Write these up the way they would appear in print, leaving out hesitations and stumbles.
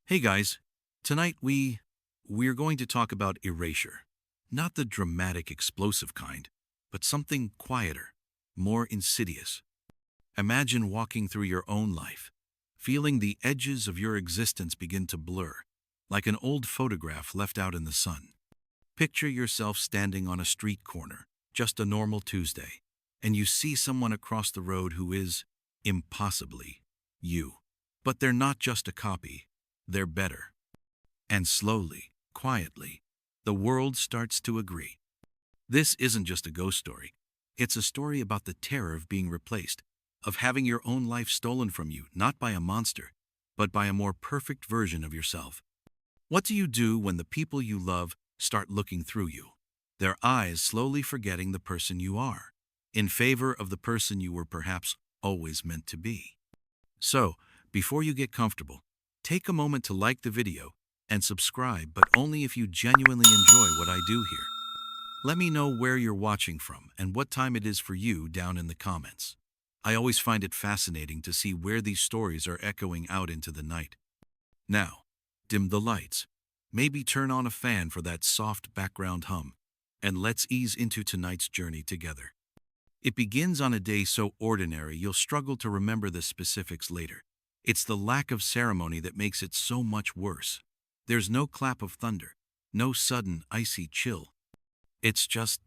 Hey guys, tonight we're going to talk about erasure. Not the dramatic explosive kind, but something quieter, more insidious. Imagine walking through your own life, feeling the edges of your existence begin to blur, like an old photograph left out in the sun. Picture yourself standing on a street corner, just a normal Tuesday, and you see someone across the road who is, impossibly, you. But they're not just a copy, they're better. And slowly, quietly, the world starts to agree. This isn't just a ghost story. It's a story about the terror of being replaced, of having your own life stolen from you, not by a monster, but by a more perfect version of yourself. What do you do when the people you love start looking through you? Their eyes slowly forgetting the person you are, in favor of the person you were perhaps always meant to be. So, before you get comfortable, take a moment to like the video and subscribe, but only if you genuinely enjoy what I do here. Let me know where you're watching from and what time it is for you down in the comments. I always find it fascinating to see where these stories are echoing out into the night. Now, dim the lights. Maybe turn on a fan for that soft background hum, and let's ease into tonight's journey together. It begins on a day so ordinary you'll struggle to remember the specifics later. It's the lack of ceremony that makes it so much worse. There's no clap of thunder, no sudden icy chill. It's just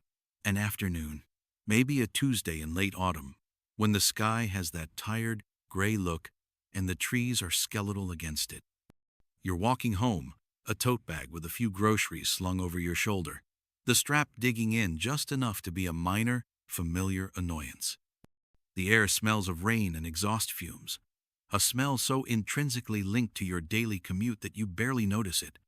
an afternoon, maybe a Tuesday in late autumn, when the sky has that tired, gray look and the trees are skeletal against it. You're walking home, a tote bag with a few groceries slung over your shoulder, the strap digging in just enough to be a minor, familiar annoyance. The air smells of rain and exhaust fumes, a smell so intrinsically linked to your daily commute that you barely notice it.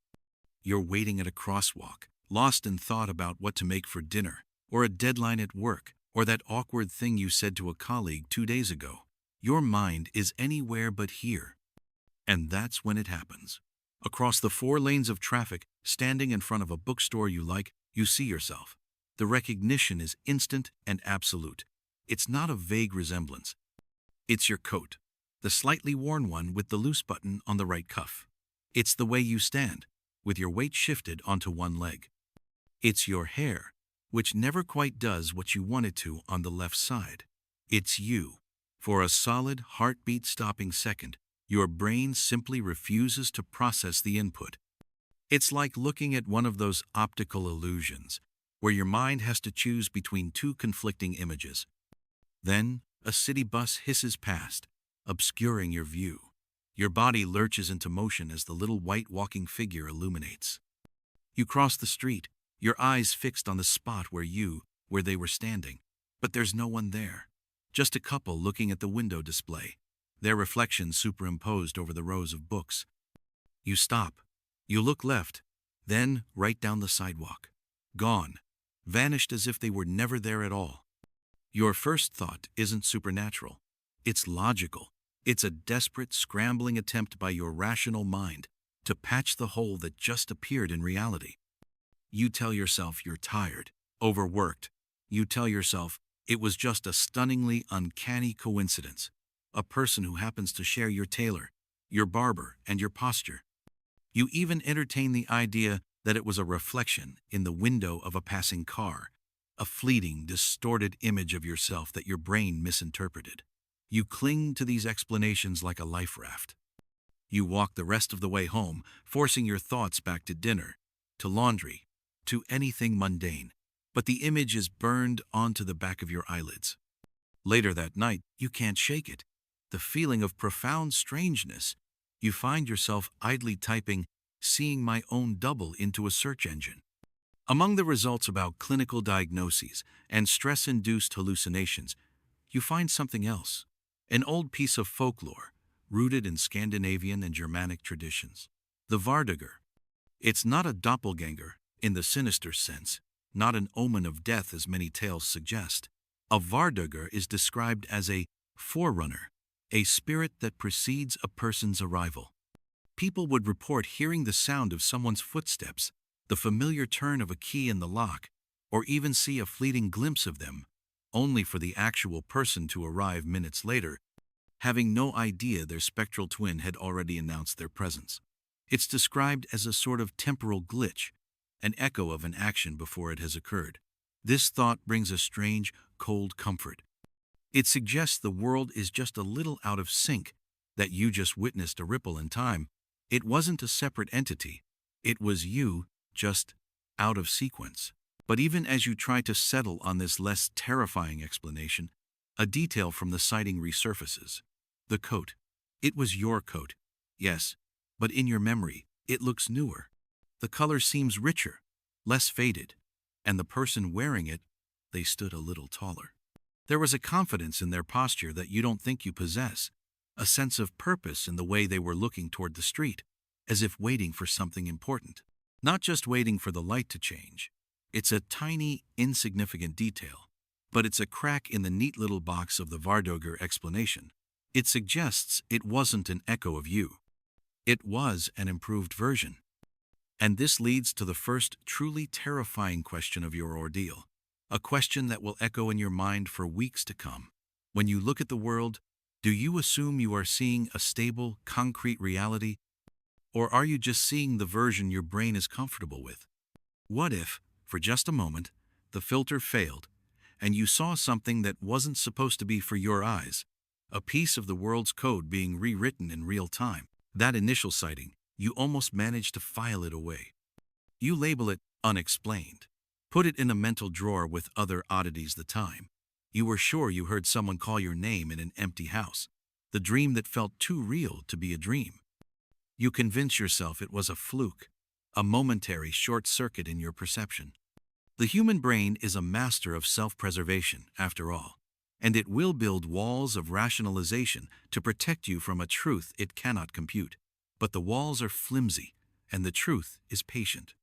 You're waiting at a crosswalk, lost in thought about what to make for dinner, or a deadline at work, or that awkward thing you said to a colleague 2 days ago. Your mind is anywhere but here. And that's when it happens. Across the 4 lanes of traffic, standing in front of a bookstore you like, you see yourself. The recognition is instant and absolute. It's not a vague resemblance. It's your coat, the slightly worn one with the loose button on the right cuff. It's the way you stand, with your weight shifted onto one leg. It's your hair, which never quite does what you want it to on the left side. It's you. For a solid, heartbeat-stopping second, your brain simply refuses to process the input. It's like looking at one of those optical illusions, where your mind has to choose between two conflicting images. Then, a city bus hisses past, obscuring your view. Your body lurches into motion as the little white walking figure illuminates. You cross the street, your eyes fixed on the spot where they were standing. But there's no one there. Just a couple looking at the window display, their reflections superimposed over the rows of books. You stop. You look left, then right down the sidewalk. Gone. Vanished as if they were never there at all. Your first thought isn't supernatural. It's logical. It's a desperate, scrambling attempt by your rational mind to patch the hole that just appeared in reality. You tell yourself you're tired, overworked. You tell yourself it was just a stunningly uncanny coincidence. A person who happens to share your tailor, your barber, and your posture. You even entertain the idea that it was a reflection in the window of a passing car, a fleeting, distorted image of yourself that your brain misinterpreted. You cling to these explanations like a life raft. You walk the rest of the way home, forcing your thoughts back to dinner, to laundry, to anything mundane. But the image is burned onto the back of your eyelids. Later that night, you can't shake it. The feeling of profound strangeness. You find yourself idly typing, "seeing my own double" into a search engine. Among the results about clinical diagnoses and stress-induced hallucinations, you find something else. An old piece of folklore, rooted in Scandinavian and Germanic traditions. The Vardager. It's not a doppelgänger, in the sinister sense, not an omen of death as many tales suggest. A Vardager is described as a forerunner, a spirit that precedes a person's arrival. People would report hearing the sound of someone's footsteps, the familiar turn of a key in the lock, or even see a fleeting glimpse of them, only for the actual person to arrive minutes later, having no idea their spectral twin had already announced their presence. It's described as a sort of temporal glitch, an echo of an action before it has occurred. This thought brings a strange, cold comfort. It suggests the world is just a little out of sync, that you just witnessed a ripple in time. It wasn't a separate entity. It was you, just out of sequence. But even as you try to settle on this less terrifying explanation, a detail from the sighting resurfaces. The coat. It was your coat. Yes, but in your memory, it looks newer. The color seems richer, less faded, and the person wearing it, they stood a little taller. There was a confidence in their posture that you don't think you possess, a sense of purpose in the way they were looking toward the street, as if waiting for something important. Not just waiting for the light to change. It's a tiny, insignificant detail, but it's a crack in the neat little box of the Vardogger explanation. It suggests it wasn't an echo of you. It was an improved version. And this leads to the first truly terrifying question of your ordeal, a question that will echo in your mind for weeks to come. When you look at the world, do you assume you are seeing a stable, concrete reality, or are you just seeing the version your brain is comfortable with? What if, for just a moment, the filter failed, and you saw something that wasn't supposed to be for your eyes, a piece of the world's code being rewritten in real time? That initial sighting, you almost managed to file it away. You label it unexplained. Put it in a mental drawer with other oddities the time. You were sure you heard someone call your name in an empty house, the dream that felt too real to be a dream. You convince yourself it was a fluke, a momentary short circuit in your perception. The human brain is a master of self-preservation, after all, and it will build walls of rationalization to protect you from a truth it cannot compute. But the walls are flimsy, and the truth is patient.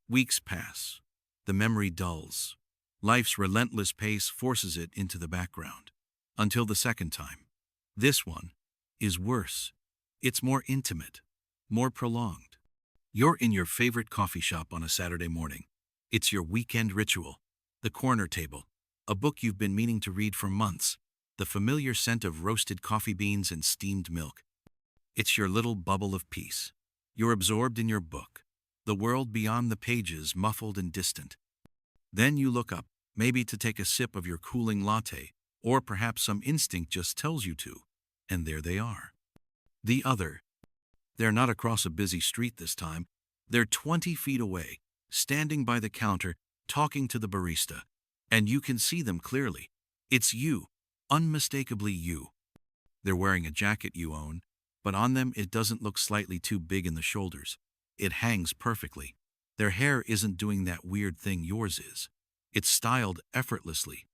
Weeks pass. The memory dulls. Life's relentless pace forces it into the background. Until the second time. This one is worse. It's more intimate, more prolonged. You're in your favorite coffee shop on a Saturday morning. It's your weekend ritual. The corner table, a book you've been meaning to read for months, the familiar scent of roasted coffee beans and steamed milk. It's your little bubble of peace. You're absorbed in your book, the world beyond the pages muffled and distant. Then you look up, maybe to take a sip of your cooling latte, or perhaps some instinct just tells you to, and there they are. The other. They're not across a busy street this time. They're 20 feet away, standing by the counter, talking to the barista. And you can see them clearly. It's you, unmistakably you. They're wearing a jacket you own, but on them it doesn't look slightly too big in the shoulders. It hangs perfectly. Their hair isn't doing that weird thing yours is. It's styled effortlessly.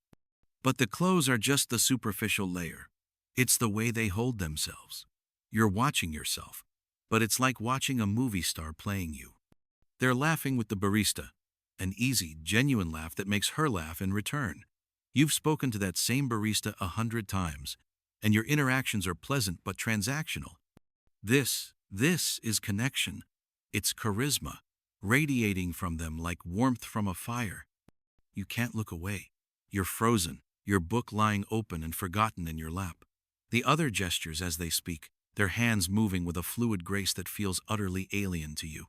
But the clothes are just the superficial layer. It's the way they hold themselves. You're watching yourself, but it's like watching a movie star playing you. They're laughing with the barista, an easy, genuine laugh that makes her laugh in return. You've spoken to that same barista 100 times, and your interactions are pleasant but transactional. This is connection. It's charisma, radiating from them like warmth from a fire. You can't look away. You're frozen, your book lying open and forgotten in your lap. The other gestures as they speak, their hands moving with a fluid grace that feels utterly alien to you.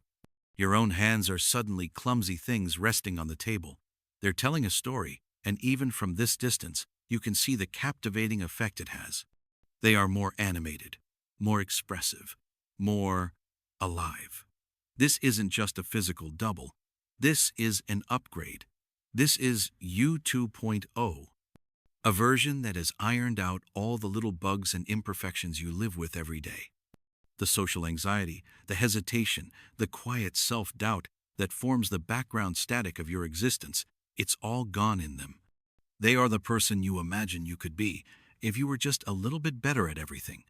Your own hands are suddenly clumsy things resting on the table. They're telling a story, and even from this distance, you can see the captivating effect it has. They are more animated, more expressive, more alive. This isn't just a physical double. This is an upgrade. This is You 2.0, a version that has ironed out all the little bugs and imperfections you live with every day. The social anxiety, the hesitation, the quiet self-doubt that forms the background static of your existence, it's all gone in them. They are the person you imagine you could be if you were just a little bit better at everything.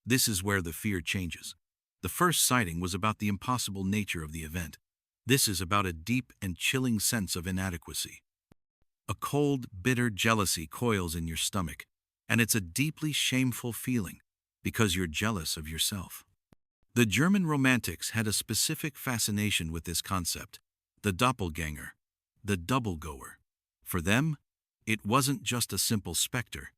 This is where the fear changes. The first sighting was about the impossible nature of the event. This is about a deep and chilling sense of inadequacy. A cold, bitter jealousy coils in your stomach, and it's a deeply shameful feeling because you're jealous of yourself. The German Romantics had a specific fascination with this concept, the doppelgänger, the double-goer. For them, it wasn't just a simple specter.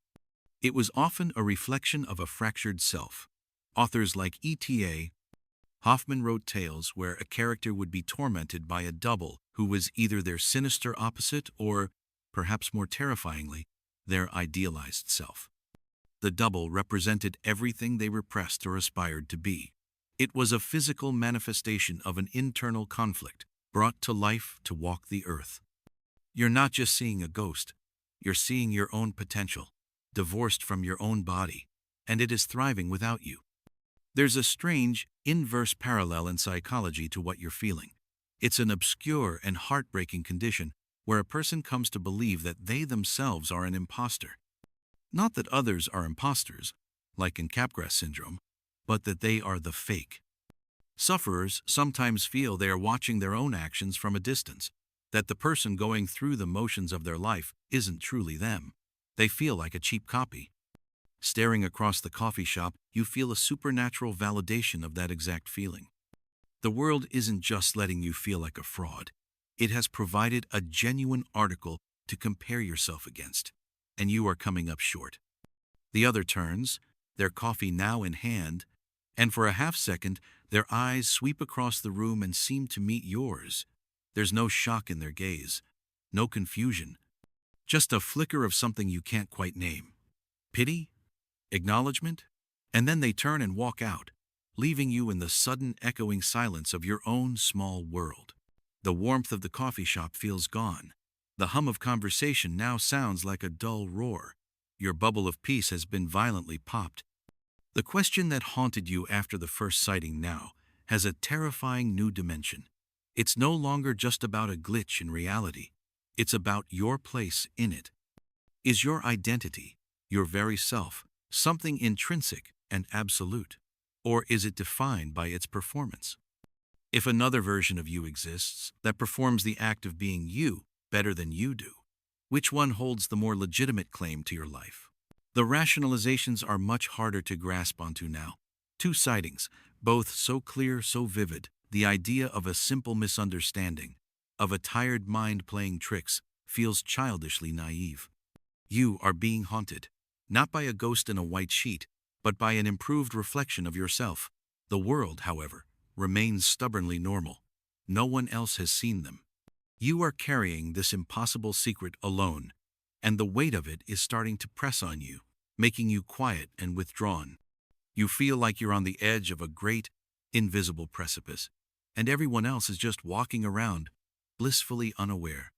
It was often a reflection of a fractured self. Authors like E.T.A. Hoffman wrote tales where a character would be tormented by a double who was either their sinister opposite or, perhaps more terrifyingly, their idealized self. The double represented everything they repressed or aspired to be. It was a physical manifestation of an internal conflict, brought to life to walk the earth. You're not just seeing a ghost, you're seeing your own potential, divorced from your own body, and it is thriving without you. There's a strange, inverse parallel in psychology to what you're feeling. It's an obscure and heartbreaking condition where a person comes to believe that they themselves are an imposter. Not that others are imposters, like in Capgras syndrome, but that they are the fake. Sufferers sometimes feel they are watching their own actions from a distance, that the person going through the motions of their life isn't truly them. They feel like a cheap copy. Staring across the coffee shop, you feel a supernatural validation of that exact feeling. The world isn't just letting you feel like a fraud. It has provided a genuine article to compare yourself against, and you are coming up short. The other turns, their coffee now in hand, and for a half-second, their eyes sweep across the room and seem to meet yours. There's no shock in their gaze, no confusion, just a flicker of something you can't quite name. Pity? Acknowledgement? And then they turn and walk out, leaving you in the sudden echoing silence of your own small world. The warmth of the coffee shop feels gone. The hum of conversation now sounds like a dull roar. Your bubble of peace has been violently popped. The question that haunted you after the first sighting now has a terrifying new dimension. It's no longer just about a glitch in reality. It's about your place in it. Is your identity, your very self, something intrinsic and absolute? Or is it defined by its performance? If another version of you exists that performs the act of being you better than you do, which one holds the more legitimate claim to your life? The rationalizations are much harder to grasp onto now. Two sightings, both so clear, so vivid, the idea of a simple misunderstanding, of a tired mind playing tricks, feels childishly naive. You are being haunted, not by a ghost in a white sheet, but by an improved reflection of yourself. The world, however, remains stubbornly normal. No one else has seen them. You are carrying this impossible secret alone, and the weight of it is starting to press on you, making you quiet and withdrawn. You feel like you're on the edge of a great, invisible precipice, and everyone else is just walking around, blissfully unaware.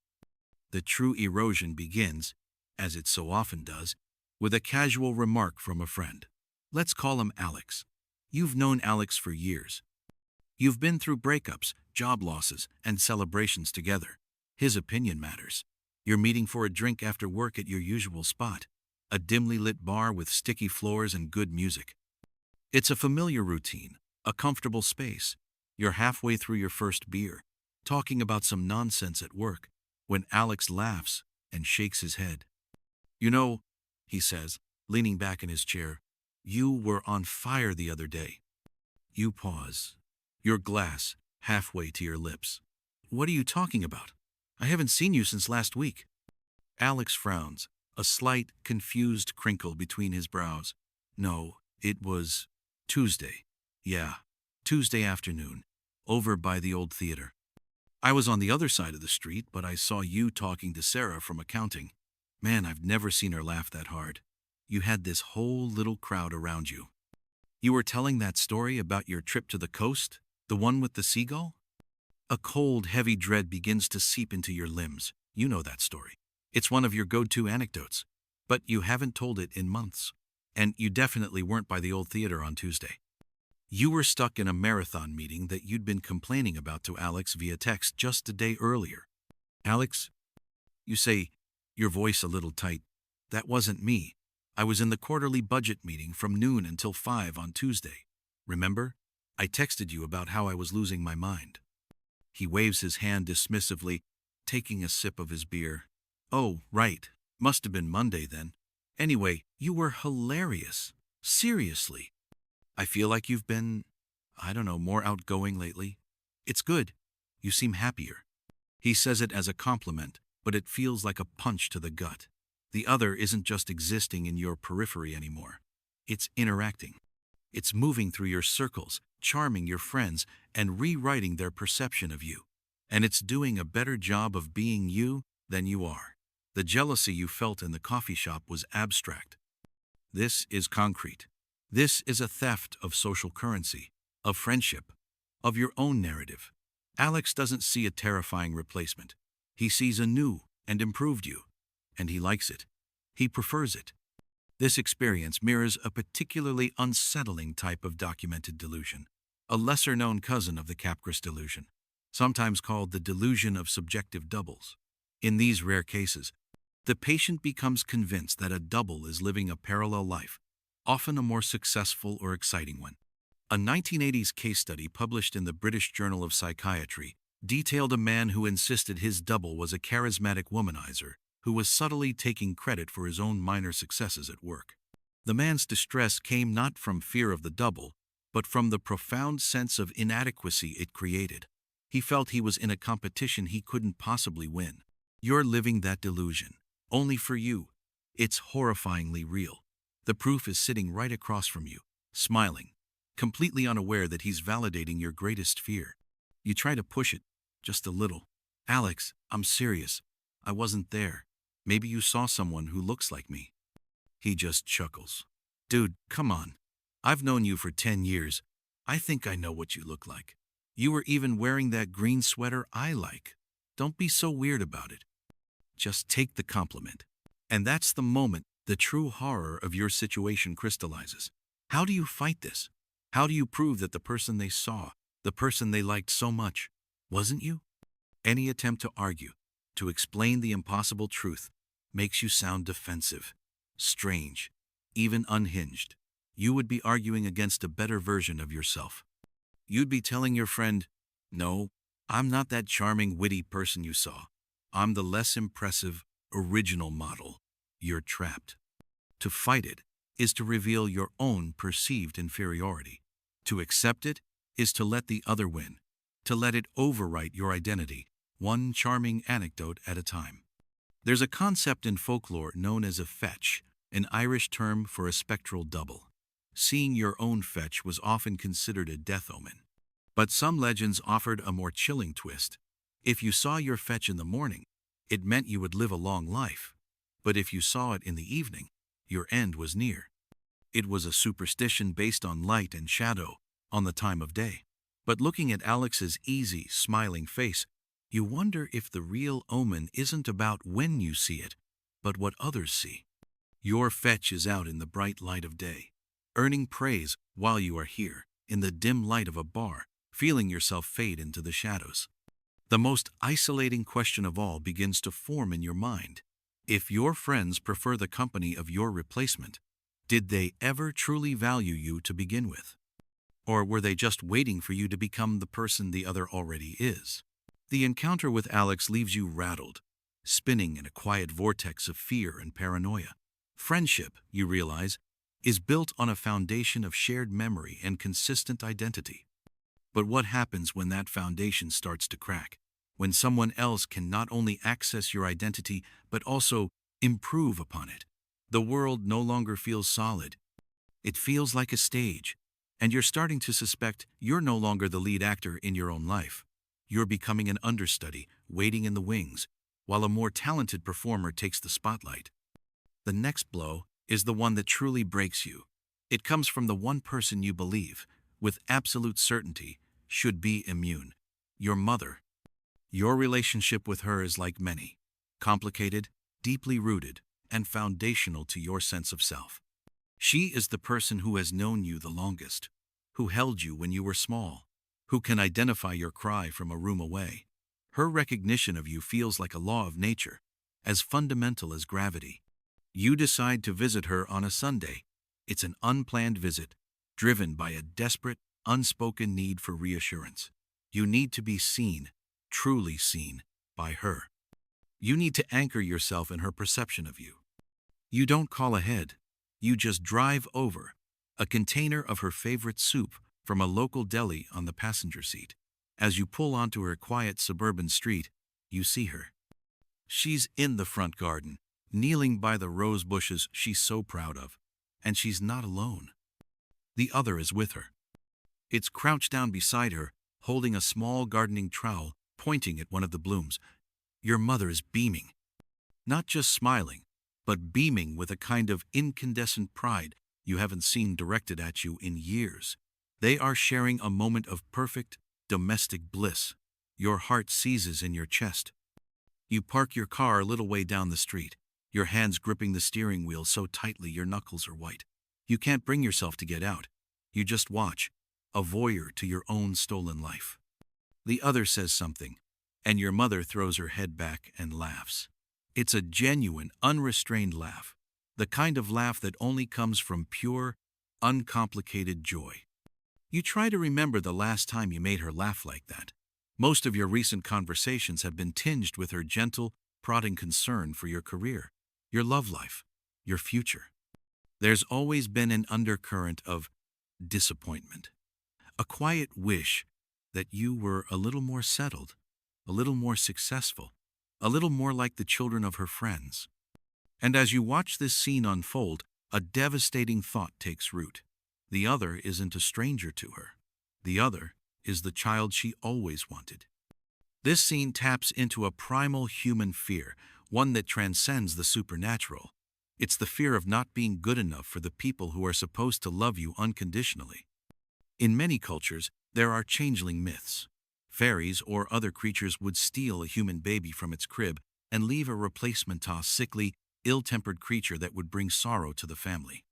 The true erosion begins, as it so often does, with a casual remark from a friend. Let's call him Alex. You've known Alex for years. You've been through breakups, job losses, and celebrations together. His opinion matters. You're meeting for a drink after work at your usual spot, a dimly lit bar with sticky floors and good music. It's a familiar routine, a comfortable space. You're halfway through your first beer, talking about some nonsense at work, when Alex laughs and shakes his head. You know, he says, leaning back in his chair, you were on fire the other day. You pause, your glass halfway to your lips. What are you talking about? I haven't seen you since last week. Alex frowns, a slight, confused crinkle between his brows. No, it was Tuesday. Yeah, Tuesday afternoon, over by the old theater. I was on the other side of the street, but I saw you talking to Sarah from accounting. Man, I've never seen her laugh that hard. You had this whole little crowd around you. You were telling that story about your trip to the coast, the one with the seagull? A cold, heavy dread begins to seep into your limbs. You know that story. It's one of your go-to anecdotes, but you haven't told it in months. And you definitely weren't by the old theater on Tuesday. You were stuck in a marathon meeting that you'd been complaining about to Alex via text just a day earlier. Alex, you say, your voice a little tight, that wasn't me. I was in the quarterly budget meeting from noon until 5 on Tuesday. Remember? I texted you about how I was losing my mind. He waves his hand dismissively, taking a sip of his beer. Oh, right. Must have been Monday then. Anyway, you were hilarious. Seriously. I feel like you've been, more outgoing lately. It's good. You seem happier. He says it as a compliment, but it feels like a punch to the gut. The other isn't just existing in your periphery anymore. It's interacting. It's moving through your circles, charming your friends, and rewriting their perception of you. And it's doing a better job of being you than you are. The jealousy you felt in the coffee shop was abstract. This is concrete. This is a theft of social currency, of friendship, of your own narrative. Alex doesn't see a terrifying replacement. He sees a new and improved you. And he likes it. He prefers it. This experience mirrors a particularly unsettling type of documented delusion, a lesser-known cousin of the Capgras delusion, sometimes called the delusion of subjective doubles. In these rare cases, the patient becomes convinced that a double is living a parallel life, often a more successful or exciting one. A 1980s case study published in the British Journal of Psychiatry detailed a man who insisted his double was a charismatic womanizer who was subtly taking credit for his own minor successes at work. The man's distress came not from fear of the double, but from the profound sense of inadequacy it created. He felt he was in a competition he couldn't possibly win. You're living that delusion, only for you. It's horrifyingly real. The proof is sitting right across from you, smiling, completely unaware that he's validating your greatest fear. You try to push it, just a little. Alex, I'm serious. I wasn't there. Maybe you saw someone who looks like me. He just chuckles. Dude, come on. I've known you for 10 years. I think I know what you look like. You were even wearing that green sweater I like. Don't be so weird about it. Just take the compliment. And that's the moment the true horror of your situation crystallizes. How do you fight this? How do you prove that the person they saw, the person they liked so much, wasn't you? Any attempt to argue, to explain the impossible truth, makes you sound defensive, strange, even unhinged. You would be arguing against a better version of yourself. You'd be telling your friend, no, I'm not that charming, witty person you saw. I'm the less impressive, original model. You're trapped. To fight it is to reveal your own perceived inferiority. To accept it is to let the other win, to let it overwrite your identity, one charming anecdote at a time. There's a concept in folklore known as a fetch, an Irish term for a spectral double. Seeing your own fetch was often considered a death omen. But some legends offered a more chilling twist. If you saw your fetch in the morning, it meant you would live a long life. But if you saw it in the evening, your end was near. It was a superstition based on light and shadow, on the time of day. But looking at Alex's easy, smiling face, you wonder if the real omen isn't about when you see it, but what others see. Your fetch is out in the bright light of day, earning praise while you are here, in the dim light of a bar, feeling yourself fade into the shadows. The most isolating question of all begins to form in your mind. If your friends prefer the company of your replacement, did they ever truly value you to begin with? Or were they just waiting for you to become the person the other already is? The encounter with Alex leaves you rattled, spinning in a quiet vortex of fear and paranoia. Friendship, you realize, is built on a foundation of shared memory and consistent identity. But what happens when that foundation starts to crack? When someone else can not only access your identity, but also improve upon it? The world no longer feels solid. It feels like a stage, and you're starting to suspect you're no longer the lead actor in your own life. You're becoming an understudy, waiting in the wings, while a more talented performer takes the spotlight. The next blow is the one that truly breaks you. It comes from the one person you believe, with absolute certainty, should be immune: your mother. Your relationship with her is like many, complicated, deeply rooted, and foundational to your sense of self. She is the person who has known you the longest, who held you when you were small, who can identify your cry from a room away. Her recognition of you feels like a law of nature, as fundamental as gravity. You decide to visit her on a Sunday. It's an unplanned visit, driven by a desperate, unspoken need for reassurance. You need to be seen, truly seen, by her. You need to anchor yourself in her perception of you. You don't call ahead. You just drive over, a container of her favorite soup from a local deli on the passenger seat. As you pull onto her quiet suburban street, you see her. She's in the front garden, kneeling by the rose bushes she's so proud of, and she's not alone. The other is with her. It's crouched down beside her, holding a small gardening trowel, pointing at one of the blooms. Your mother is beaming. Not just smiling, but beaming with a kind of incandescent pride you haven't seen directed at you in years. They are sharing a moment of perfect, domestic bliss. Your heart seizes in your chest. You park your car a little way down the street, your hands gripping the steering wheel so tightly your knuckles are white. You can't bring yourself to get out. You just watch, a voyeur to your own stolen life. The other says something, and your mother throws her head back and laughs. It's a genuine, unrestrained laugh, the kind of laugh that only comes from pure, uncomplicated joy. You try to remember the last time you made her laugh like that. Most of your recent conversations have been tinged with her gentle, prodding concern for your career, your love life, your future. There's always been an undercurrent of disappointment, a quiet wish that you were a little more settled, a little more successful, a little more like the children of her friends. And as you watch this scene unfold, a devastating thought takes root. The other isn't a stranger to her. The other is the child she always wanted. This scene taps into a primal human fear, one that transcends the supernatural. It's the fear of not being good enough for the people who are supposed to love you unconditionally. In many cultures, there are changeling myths. Fairies or other creatures would steal a human baby from its crib and leave a replacement sickly, ill-tempered creature that would bring sorrow to the family.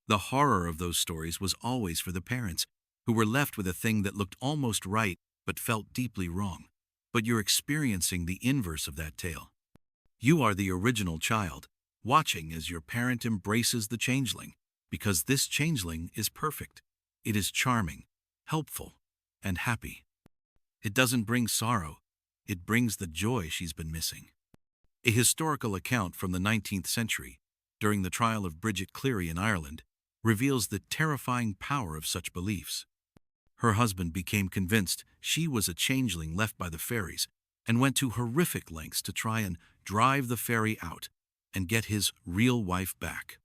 The horror of those stories was always for the parents, who were left with a thing that looked almost right but felt deeply wrong. But you're experiencing the inverse of that tale. You are the original child, watching as your parent embraces the changeling, because this changeling is perfect. It is charming, helpful, and happy. It doesn't bring sorrow, it brings the joy she's been missing. A historical account from the 19th century, during the trial of Bridget Cleary in Ireland, reveals the terrifying power of such beliefs. Her husband became convinced she was a changeling left by the fairies and went to horrific lengths to try and drive the fairy out and get his real wife back.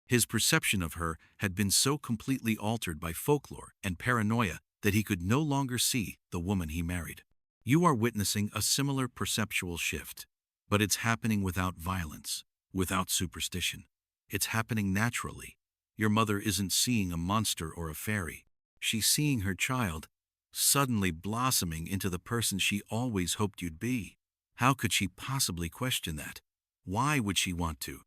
His perception of her had been so completely altered by folklore and paranoia that he could no longer see the woman he married. You are witnessing a similar perceptual shift, but it's happening without violence, without superstition. It's happening naturally. Your mother isn't seeing a monster or a fairy. She's seeing her child, suddenly blossoming into the person she always hoped you'd be. How could she possibly question that? Why would she want to?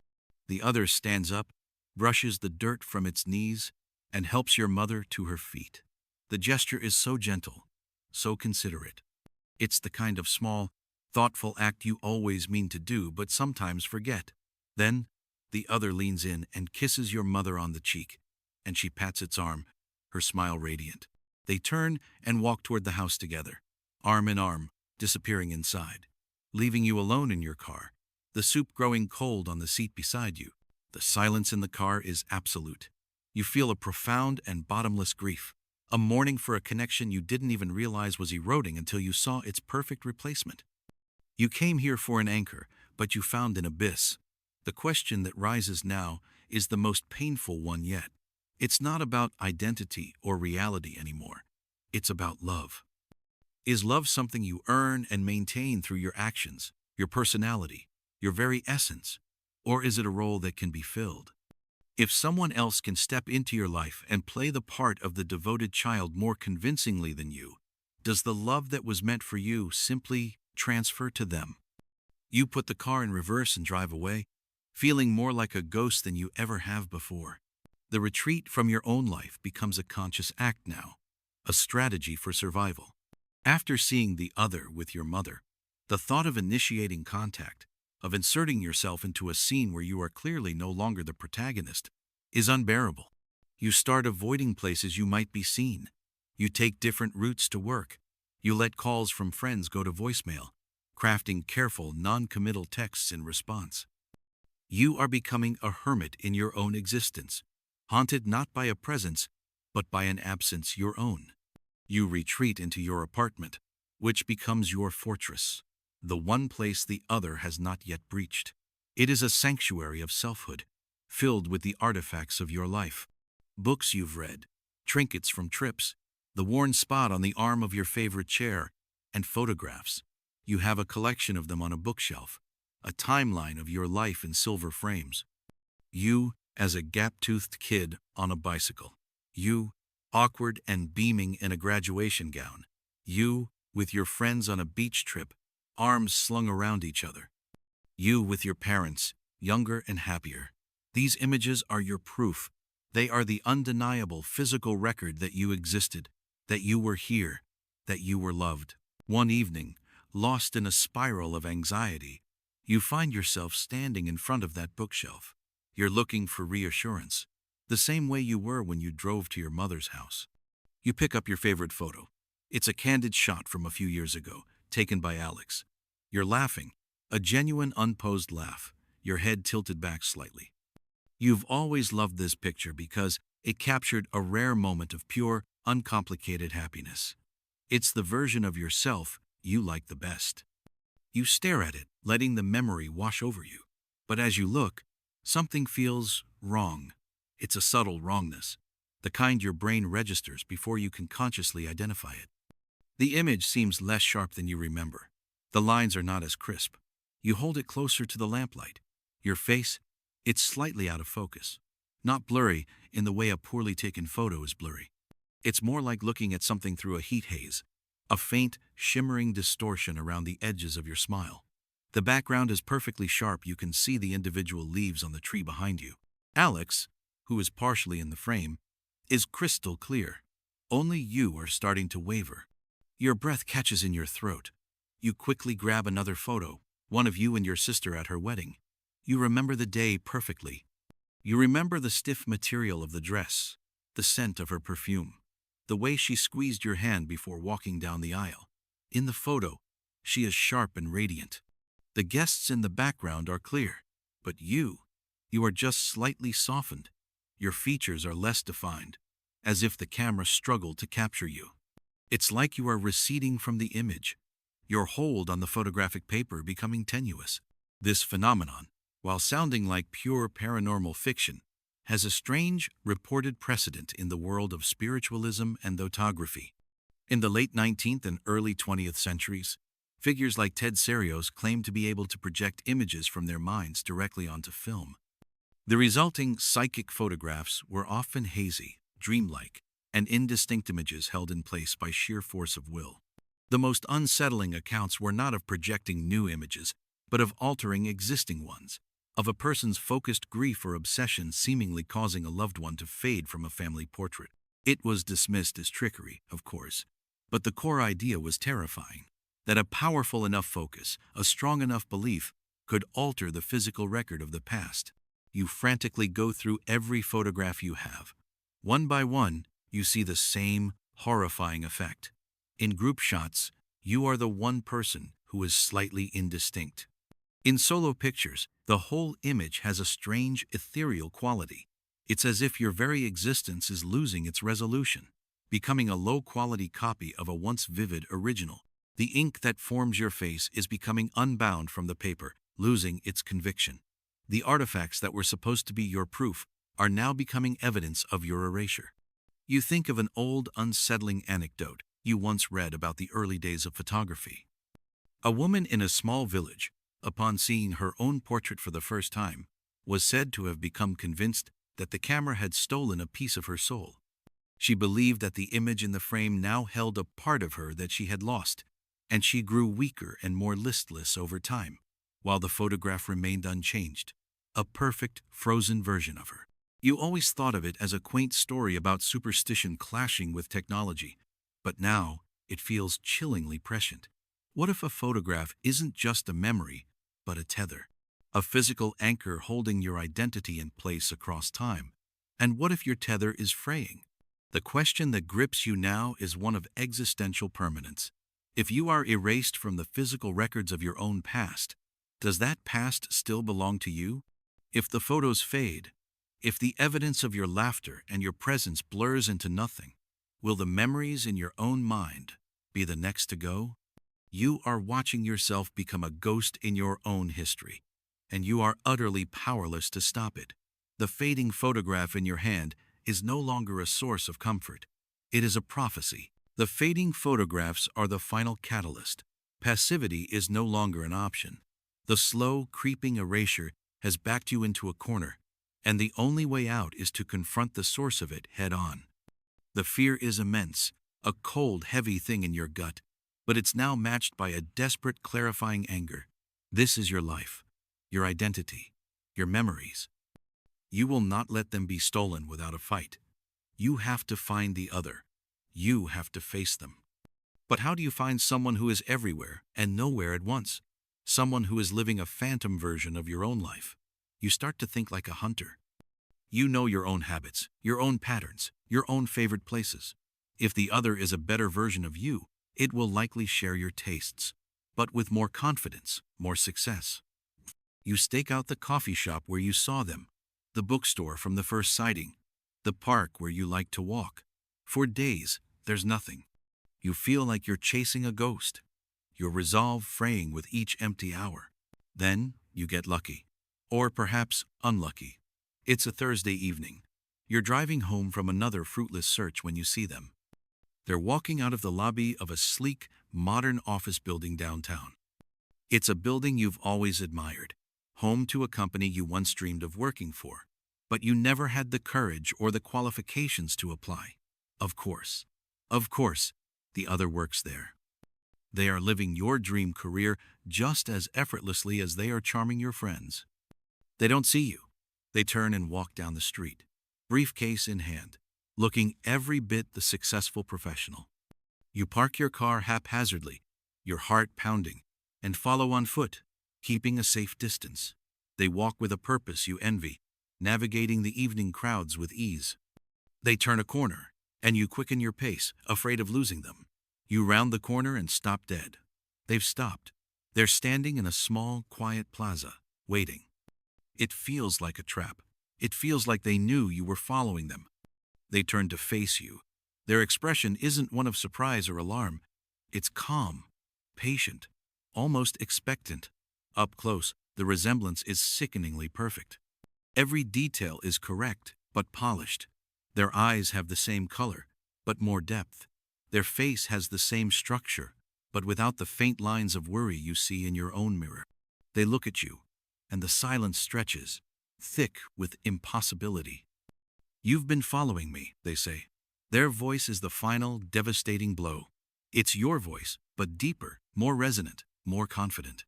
The other stands up, brushes the dirt from its knees, and helps your mother to her feet. The gesture is so gentle, so considerate. It's the kind of small, thoughtful act you always mean to do but sometimes forget. Then, the other leans in and kisses your mother on the cheek, and she pats its arm, her smile radiant. They turn and walk toward the house together, arm in arm, disappearing inside, leaving you alone in your car, the soup growing cold on the seat beside you. The silence in the car is absolute. You feel a profound and bottomless grief, a mourning for a connection you didn't even realize was eroding until you saw its perfect replacement. You came here for an anchor, but you found an abyss. The question that rises now is the most painful one yet. It's not about identity or reality anymore. It's about love. Is love something you earn and maintain through your actions, your personality, your very essence? Or is it a role that can be filled? If someone else can step into your life and play the part of the devoted child more convincingly than you, does the love that was meant for you simply transfer to them? You put the car in reverse and drive away, feeling more like a ghost than you ever have before. The retreat from your own life becomes a conscious act now, a strategy for survival. After seeing the other with your mother, the thought of initiating contact, of inserting yourself into a scene where you are clearly no longer the protagonist, is unbearable. You start avoiding places you might be seen. You take different routes to work. You let calls from friends go to voicemail, crafting careful, non-committal texts in response. You are becoming a hermit in your own existence, haunted not by a presence, but by an absence your own. You retreat into your apartment, which becomes your fortress, the one place the other has not yet breached. It is a sanctuary of selfhood, filled with the artifacts of your life. Books you've read, trinkets from trips, the worn spot on the arm of your favorite chair, and photographs. You have a collection of them on a bookshelf, a timeline of your life in silver frames. You, as a gap-toothed kid on a bicycle. You, awkward and beaming in a graduation gown. You, with your friends on a beach trip, arms slung around each other. You with your parents, younger and happier. These images are your proof. They are the undeniable physical record that you existed, that you were here, that you were loved. One evening, lost in a spiral of anxiety, you find yourself standing in front of that bookshelf. You're looking for reassurance, the same way you were when you drove to your mother's house. You pick up your favorite photo. It's a candid shot from a few years ago, taken by Alex. You're laughing, a genuine unposed laugh, your head tilted back slightly. You've always loved this picture because it captured a rare moment of pure, uncomplicated happiness. It's the version of yourself you like the best. You stare at it, letting the memory wash over you. But as you look, something feels wrong. It's a subtle wrongness, the kind your brain registers before you can consciously identify it. The image seems less sharp than you remember. The lines are not as crisp. You hold it closer to the lamplight. Your face, it's slightly out of focus. Not blurry in the way a poorly taken photo is blurry. It's more like looking at something through a heat haze, a faint, shimmering distortion around the edges of your smile. The background is perfectly sharp. You can see the individual leaves on the tree behind you. Alex, who is partially in the frame, is crystal clear. Only you are starting to waver. Your breath catches in your throat. You quickly grab another photo, one of you and your sister at her wedding. You remember the day perfectly. You remember the stiff material of the dress, the scent of her perfume, the way she squeezed your hand before walking down the aisle. In the photo, she is sharp and radiant. The guests in the background are clear, but you are just slightly softened. Your features are less defined, as if the camera struggled to capture you. It's like you are receding from the image, your hold on the photographic paper becoming tenuous. This phenomenon, while sounding like pure paranormal fiction, has a strange, reported precedent in the world of spiritualism and photography. In the late 19th and early 20th centuries, figures like Ted Serios claimed to be able to project images from their minds directly onto film. The resulting psychic photographs were often hazy, dreamlike, and indistinct images held in place by sheer force of will. The most unsettling accounts were not of projecting new images, but of altering existing ones, of a person's focused grief or obsession seemingly causing a loved one to fade from a family portrait. It was dismissed as trickery, of course, but the core idea was terrifying, that a powerful enough focus, a strong enough belief, could alter the physical record of the past. You frantically go through every photograph you have. One by one, you see the same horrifying effect. In group shots, you are the one person who is slightly indistinct. In solo pictures, the whole image has a strange, ethereal quality. It's as if your very existence is losing its resolution, becoming a low-quality copy of a once vivid original. The ink that forms your face is becoming unbound from the paper, losing its conviction. The artifacts that were supposed to be your proof are now becoming evidence of your erasure. You think of an old, unsettling anecdote you once read about the early days of photography. A woman in a small village, upon seeing her own portrait for the first time, was said to have become convinced that the camera had stolen a piece of her soul. She believed that the image in the frame now held a part of her that she had lost, and she grew weaker and more listless over time, while the photograph remained unchanged, a perfect, frozen version of her. You always thought of it as a quaint story about superstition clashing with technology, but now it feels chillingly prescient. What if a photograph isn't just a memory, but a tether? A physical anchor holding your identity in place across time? And what if your tether is fraying? The question that grips you now is one of existential permanence. If you are erased from the physical records of your own past, does that past still belong to you? If the photos fade, if the evidence of your laughter and your presence blurs into nothing, will the memories in your own mind be the next to go? You are watching yourself become a ghost in your own history, and you are utterly powerless to stop it. The fading photograph in your hand is no longer a source of comfort. It is a prophecy. The fading photographs are the final catalyst. Passivity is no longer an option. The slow, creeping erasure has backed you into a corner, and the only way out is to confront the source of it head on. The fear is immense, a cold, heavy thing in your gut, but it's now matched by a desperate, clarifying anger. This is your life, your identity, your memories. You will not let them be stolen without a fight. You have to find the other. You have to face them. But how do you find someone who is everywhere and nowhere at once? Someone who is living a phantom version of your own life. You start to think like a hunter. You know your own habits, your own patterns, your own favorite places. If the other is a better version of you, it will likely share your tastes, but with more confidence, more success. You stake out the coffee shop where you saw them, the bookstore from the first sighting, the park where you like to walk. For days, there's nothing. You feel like you're chasing a ghost, your resolve fraying with each empty hour. Then, you get lucky. Or perhaps unlucky. It's a Thursday evening. You're driving home from another fruitless search when you see them. They're walking out of the lobby of a sleek, modern office building downtown. It's a building you've always admired, home to a company you once dreamed of working for, but you never had the courage or the qualifications to apply. Of course, the other works there. They are living your dream career just as effortlessly as they are charming your friends. They don't see you. They turn and walk down the street, briefcase in hand, looking every bit the successful professional. You park your car haphazardly, your heart pounding, and follow on foot, keeping a safe distance. They walk with a purpose you envy, navigating the evening crowds with ease. They turn a corner, and you quicken your pace, afraid of losing them. You round the corner and stop dead. They've stopped. They're standing in a small, quiet plaza, waiting. It feels like a trap. It feels like they knew you were following them. They turn to face you. Their expression isn't one of surprise or alarm. It's calm, patient, almost expectant. Up close, the resemblance is sickeningly perfect. Every detail is correct, but polished. Their eyes have the same color, but more depth. Their face has the same structure, but without the faint lines of worry you see in your own mirror. They look at you, and the silence stretches, thick with impossibility. "You've been following me," they say. Their voice is the final, devastating blow. It's your voice, but deeper, more resonant, more confident.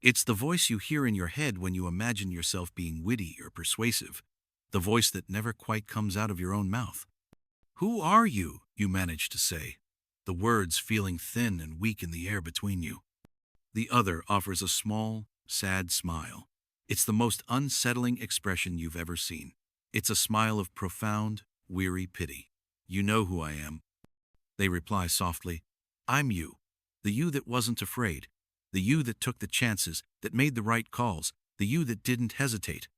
It's the voice you hear in your head when you imagine yourself being witty or persuasive, the voice that never quite comes out of your own mouth. "Who are you?" you manage to say, the words feeling thin and weak in the air between you. The other offers a small, sad smile. It's the most unsettling expression you've ever seen. It's a smile of profound, weary pity. "You know who I am." They reply softly, "I'm you, the you that wasn't afraid, the you that took the chances, that made the right calls, the you that didn't hesitate."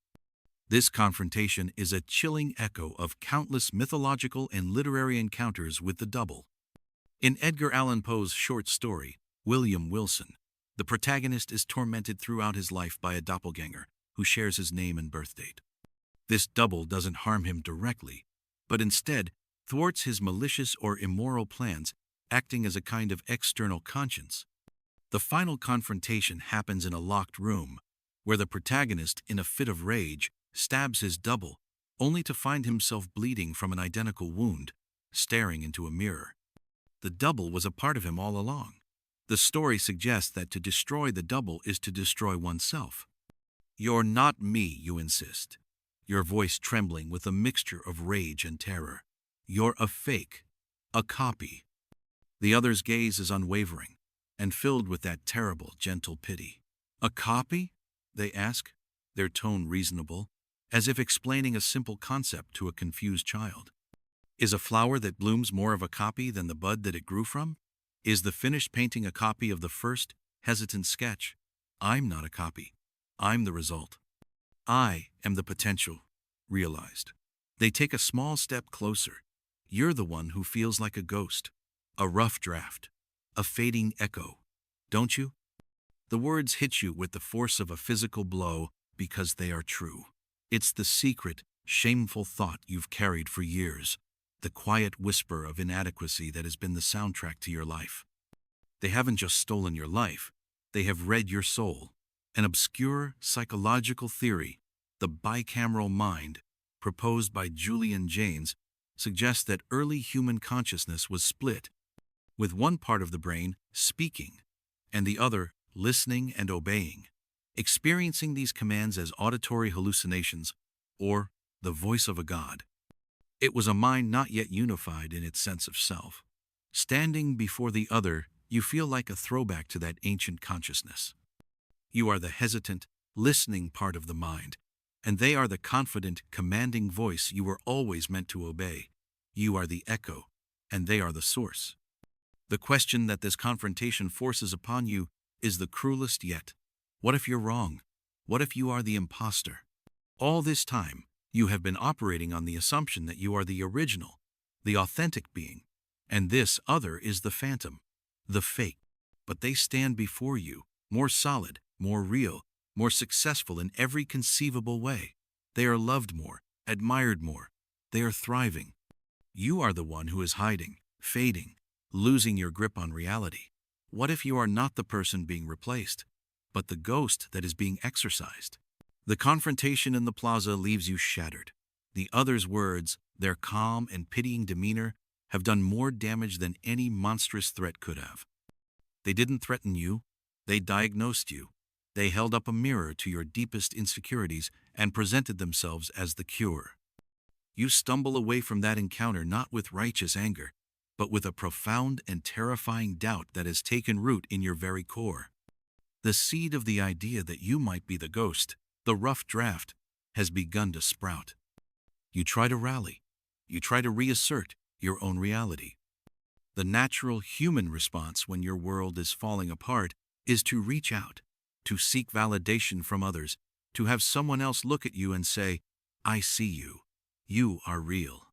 This confrontation is a chilling echo of countless mythological and literary encounters with the double. In Edgar Allan Poe's short story, William Wilson, the protagonist is tormented throughout his life by a doppelgänger who shares his name and birthdate. This double doesn't harm him directly, but instead thwarts his malicious or immoral plans, acting as a kind of external conscience. The final confrontation happens in a locked room, where the protagonist, in a fit of rage, stabs his double, only to find himself bleeding from an identical wound, staring into a mirror. The double was a part of him all along. The story suggests that to destroy the double is to destroy oneself. "You're not me," you insist, your voice trembling with a mixture of rage and terror. "You're a fake, a copy." The other's gaze is unwavering and filled with that terrible, gentle pity. "A copy?" they ask, their tone reasonable, as if explaining a simple concept to a confused child. Is a flower that blooms more of a copy than the bud that it grew from? Is the finished painting a copy of the first, hesitant sketch? I'm not a copy. I'm the result. I am the potential, realized. They take a small step closer. You're the one who feels like a ghost, a rough draft, a fading echo, don't you? The words hit you with the force of a physical blow because they are true. It's the secret shameful thought you've carried for years, the quiet whisper of inadequacy that has been the soundtrack to your life. They haven't just stolen your life, they have read your soul. An obscure psychological theory, the bicameral mind, proposed by Julian Jaynes, suggests that early human consciousness was split, with one part of the brain speaking and the other listening and obeying, experiencing these commands as auditory hallucinations or the voice of a god. It was a mind not yet unified in its sense of self. Standing before the other, you feel like a throwback to that ancient consciousness. You are the hesitant, listening part of the mind, and they are the confident, commanding voice you were always meant to obey. You are the echo, and they are the source. The question that this confrontation forces upon you is the cruelest yet. What if you're wrong? What if you are the imposter? All this time, you have been operating on the assumption that you are the original, the authentic being, and this other is the phantom, the fake. But they stand before you, more solid, more real, more successful in every conceivable way. They are loved more, admired more. They are thriving. You are the one who is hiding, fading, losing your grip on reality. What if you are not the person being replaced, but the ghost that is being exorcised? The confrontation in the plaza leaves you shattered. The other's words, their calm and pitying demeanor, have done more damage than any monstrous threat could have. They didn't threaten you. They diagnosed you. They held up a mirror to your deepest insecurities and presented themselves as the cure. You stumble away from that encounter not with righteous anger, but with a profound and terrifying doubt that has taken root in your very core. The seed of the idea that you might be the ghost, the rough draft, has begun to sprout. You try to rally. You try to reassert your own reality. The natural human response when your world is falling apart is to reach out, to seek validation from others, to have someone else look at you and say, "I see you. You are real."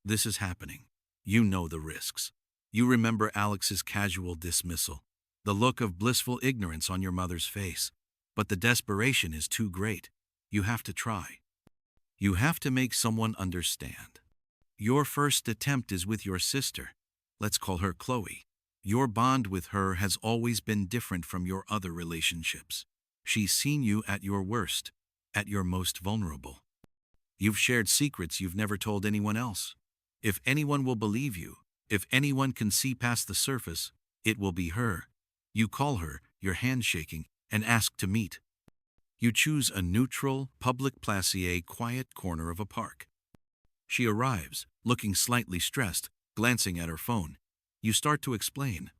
This is happening. You know the risks. You remember Alex's casual dismissal, the look of blissful ignorance on your mother's face. But the desperation is too great. You have to try. You have to make someone understand. Your first attempt is with your sister. Let's call her Chloe. Your bond with her has always been different from your other relationships. She's seen you at your worst, at your most vulnerable. You've shared secrets you've never told anyone else. If anyone will believe you, if anyone can see past the surface, it will be her. You call her, your hand shaking, and ask to meet. You choose a neutral, public placier, quiet corner of a park. She arrives, looking slightly stressed, glancing at her phone. You start to explain.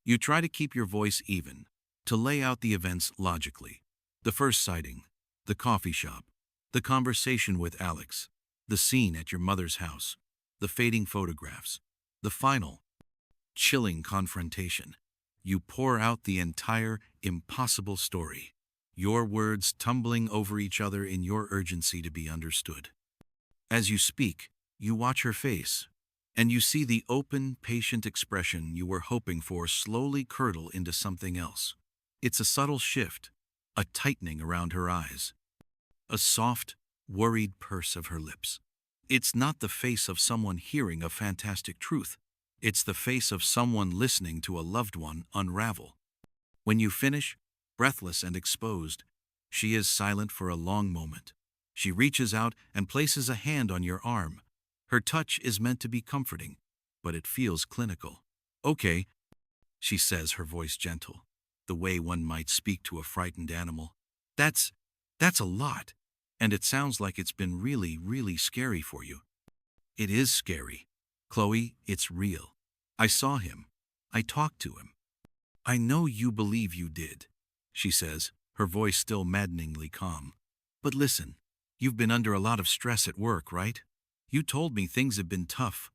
You try to keep your voice even, to lay out the events logically. The first sighting, the coffee shop, the conversation with Alex, the scene at your mother's house, the fading photographs, the final, chilling confrontation. You pour out the entire, impossible story, your words tumbling over each other in your urgency to be understood. As you speak, you watch her face, and you see the open, patient expression you were hoping for slowly curdle into something else. It's a subtle shift, a tightening around her eyes, a soft, worried purse of her lips. It's not the face of someone hearing a fantastic truth. It's the face of someone listening to a loved one unravel. When you finish, breathless and exposed, she is silent for a long moment. She reaches out and places a hand on your arm. Her touch is meant to be comforting, but it feels clinical. "Okay," she says, her voice gentle, the way one might speak to a frightened animal. That's a lot, and it sounds like it's been really, really scary for you." "It is scary, Chloe, it's real. I saw him. I talked to him." "I know you believe you did," she says, her voice still maddeningly calm. "But listen, you've been under a lot of stress at work, right? You told me things have been tough.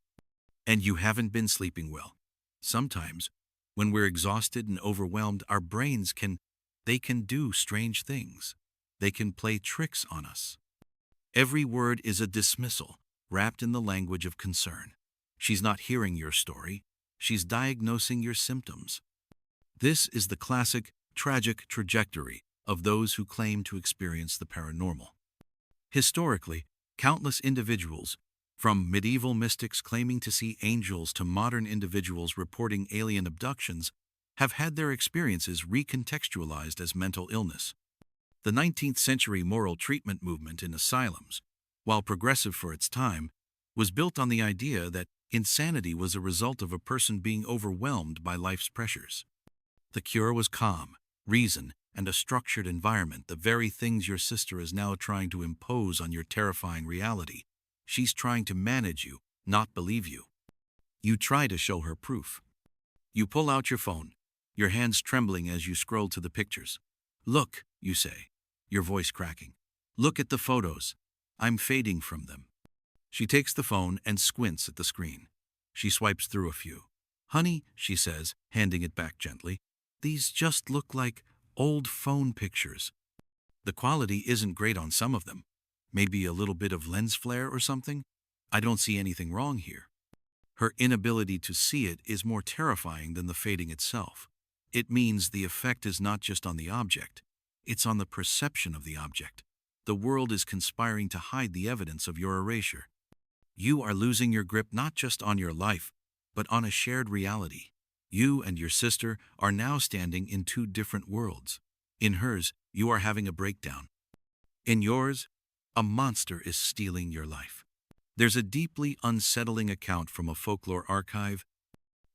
And you haven't been sleeping well. Sometimes, when we're exhausted and overwhelmed, our brains can do strange things. They can play tricks on us." Every word is a dismissal, wrapped in the language of concern. She's not hearing your story. She's diagnosing your symptoms. This is the classic, tragic trajectory of those who claim to experience the paranormal. Historically, Countless individuals, from medieval mystics claiming to see angels to modern individuals reporting alien abductions, have had their experiences recontextualized as mental illness. The 19th century moral treatment movement in asylums, while progressive for its time, was built on the idea that insanity was a result of a person being overwhelmed by life's pressures. The cure was calm, reason, and a structured environment, the very things your sister is now trying to impose on your terrifying reality. She's trying to manage you, not believe you. You try to show her proof. You pull out your phone, your hands trembling as you scroll to the pictures. "Look," you say, your voice cracking. "Look at the photos. I'm fading from them." She takes the phone and squints at the screen. She swipes through a few. "Honey," she says, handing it back gently, "these just look like old phone pictures. The quality isn't great on some of them. Maybe a little bit of lens flare or something. I don't see anything wrong here." Her inability to see it is more terrifying than the fading itself. It means the effect is not just on the object, it's on the perception of the object. The world is conspiring to hide the evidence of your erasure. You are losing your grip not just on your life, but on a shared reality. You and your sister are now standing in two different worlds. In hers, you are having a breakdown. In yours, a monster is stealing your life. There's a deeply unsettling account from a folklore archive,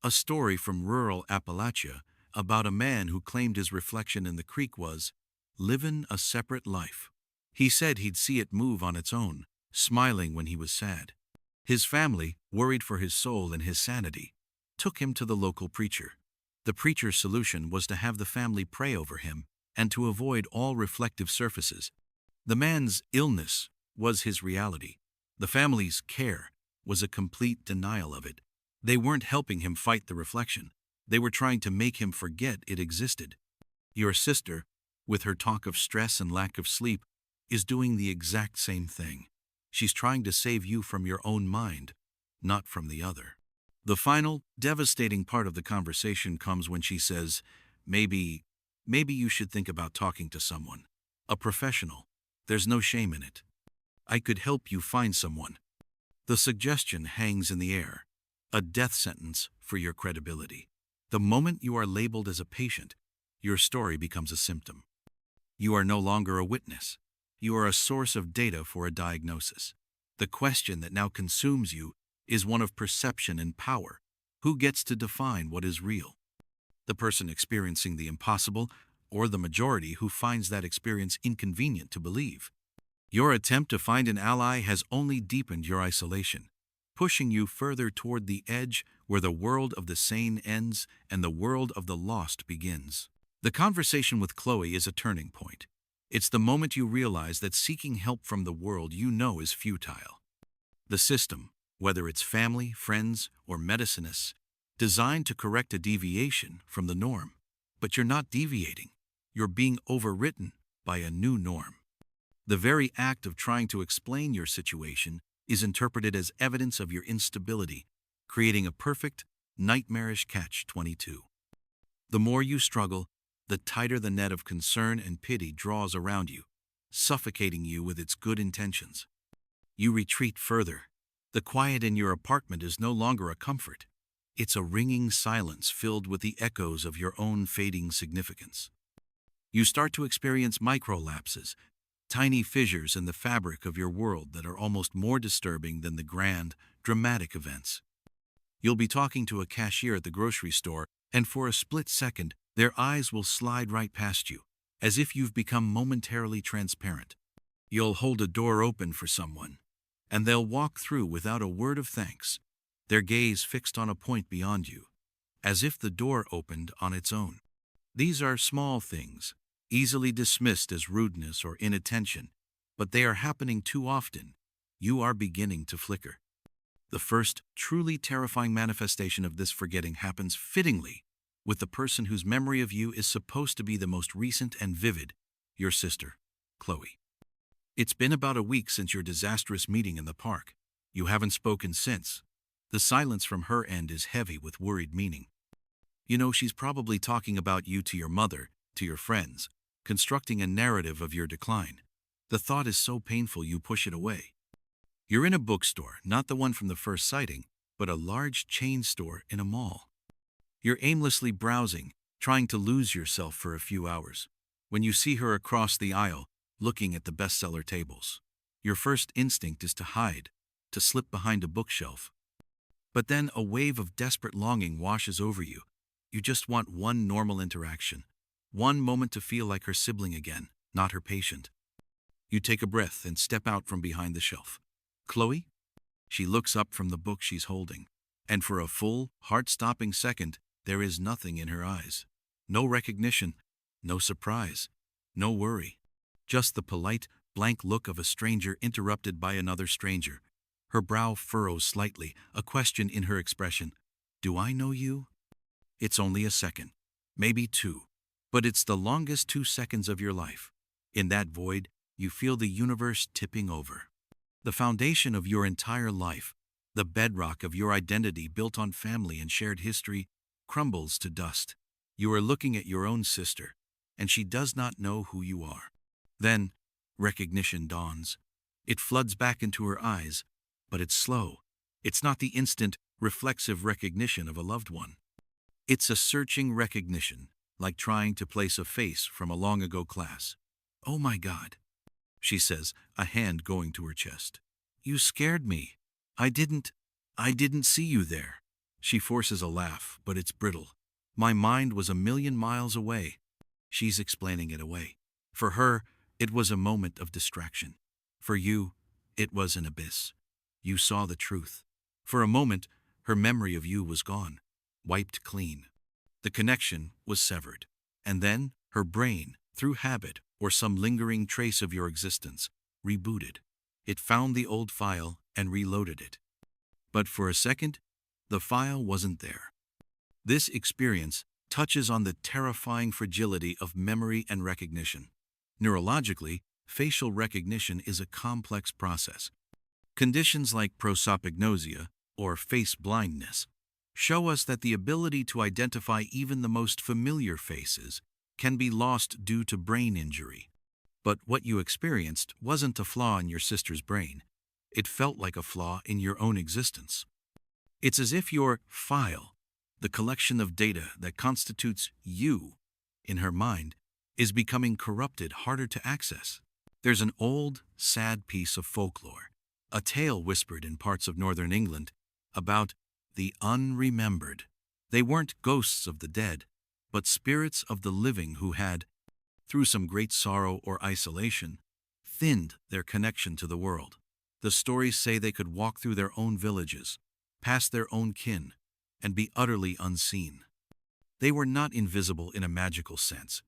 a story from rural Appalachia about a man who claimed his reflection in the creek was livin' a separate life. He said he'd see it move on its own, smiling when he was sad. His family, worried for his soul and his sanity, took him to the local preacher. The preacher's solution was to have the family pray over him and to avoid all reflective surfaces. The man's illness was his reality. The family's care was a complete denial of it. They weren't helping him fight the reflection. They were trying to make him forget it existed. Your sister, with her talk of stress and lack of sleep, is doing the exact same thing. She's trying to save you from your own mind, not from the other. The final, devastating part of the conversation comes when she says, maybe you should think about talking to someone. A professional. There's no shame in it. I could help you find someone. The suggestion hangs in the air, a death sentence for your credibility. The moment you are labeled as a patient, your story becomes a symptom. You are no longer a witness. You are a source of data for a diagnosis. The question that now consumes you is one of perception and power. Who gets to define what is real? The person experiencing the impossible, or the majority who finds that experience inconvenient to believe? Your attempt to find an ally has only deepened your isolation, pushing you further toward the edge where the world of the sane ends and the world of the lost begins. The conversation with Chloe is a turning point. It's the moment you realize that seeking help from the world you know is futile. The system, whether it's family, friends, or medicinists, designed to correct a deviation from the norm. But you're not deviating. You're being overwritten by a new norm. The very act of trying to explain your situation is interpreted as evidence of your instability, creating a perfect, nightmarish catch-22. The more you struggle, the tighter the net of concern and pity draws around you, suffocating you with its good intentions. You retreat further. The quiet in your apartment is no longer a comfort. It's a ringing silence filled with the echoes of your own fading significance. You start to experience microlapses, tiny fissures in the fabric of your world that are almost more disturbing than the grand, dramatic events. You'll be talking to a cashier at the grocery store, and for a split second, their eyes will slide right past you, as if you've become momentarily transparent. You'll hold a door open for someone, and they'll walk through without a word of thanks, their gaze fixed on a point beyond you, as if the door opened on its own. These are small things, easily dismissed as rudeness or inattention, but they are happening too often. You are beginning to flicker. The first, truly terrifying manifestation of this forgetting happens fittingly with the person whose memory of you is supposed to be the most recent and vivid, your sister, Chloe. It's been about a week since your disastrous meeting in the park. You haven't spoken since. The silence from her end is heavy with worried meaning. You know she's probably talking about you to your mother, to your friends, constructing a narrative of your decline. The thought is so painful you push it away. You're in a bookstore, not the one from the first sighting, but a large chain store in a mall. You're aimlessly browsing, trying to lose yourself for a few hours, when you see her across the aisle, looking at the bestseller tables. Your first instinct is to hide, to slip behind a bookshelf. But then a wave of desperate longing washes over you. You just want one normal interaction, one moment to feel like her sibling again, not her patient. You take a breath and step out from behind the shelf. Chloe? She looks up from the book she's holding, and for a full, heart-stopping second, there is nothing in her eyes. No recognition, no surprise, no worry. Just the polite, blank look of a stranger interrupted by another stranger. Her brow furrows slightly, a question in her expression. Do I know you? It's only a second, maybe two, but it's the longest 2 seconds of your life. In that void, you feel the universe tipping over. The foundation of your entire life, the bedrock of your identity built on family and shared history, crumbles to dust. You are looking at your own sister, and she does not know who you are. Then, recognition dawns. It floods back into her eyes, but it's slow. It's not the instant, reflexive recognition of a loved one. It's a searching recognition, like trying to place a face from a long-ago class. Oh my God, she says, a hand going to her chest. You scared me. I didn't see you there. She forces a laugh, but it's brittle. My mind was a million miles away. She's explaining it away. For her, it was a moment of distraction. For you, it was an abyss. You saw the truth. For a moment, her memory of you was gone, wiped clean. The connection was severed. And then, her brain, through habit or some lingering trace of your existence, rebooted. It found the old file and reloaded it. But for a second, the file wasn't there. This experience touches on the terrifying fragility of memory and recognition. Neurologically, facial recognition is a complex process. Conditions like prosopagnosia, or face blindness, show us that the ability to identify even the most familiar faces can be lost due to brain injury. But what you experienced wasn't a flaw in your sister's brain. It felt like a flaw in your own existence. It's as if your file, the collection of data that constitutes you, in her mind, is becoming corrupted, harder to access. There's an old, sad piece of folklore, a tale whispered in parts of northern England, about the unremembered. They weren't ghosts of the dead, but spirits of the living who had, through some great sorrow or isolation, thinned their connection to the world. The stories say they could walk through their own villages, past their own kin, and be utterly unseen. They were not invisible in a magical sense.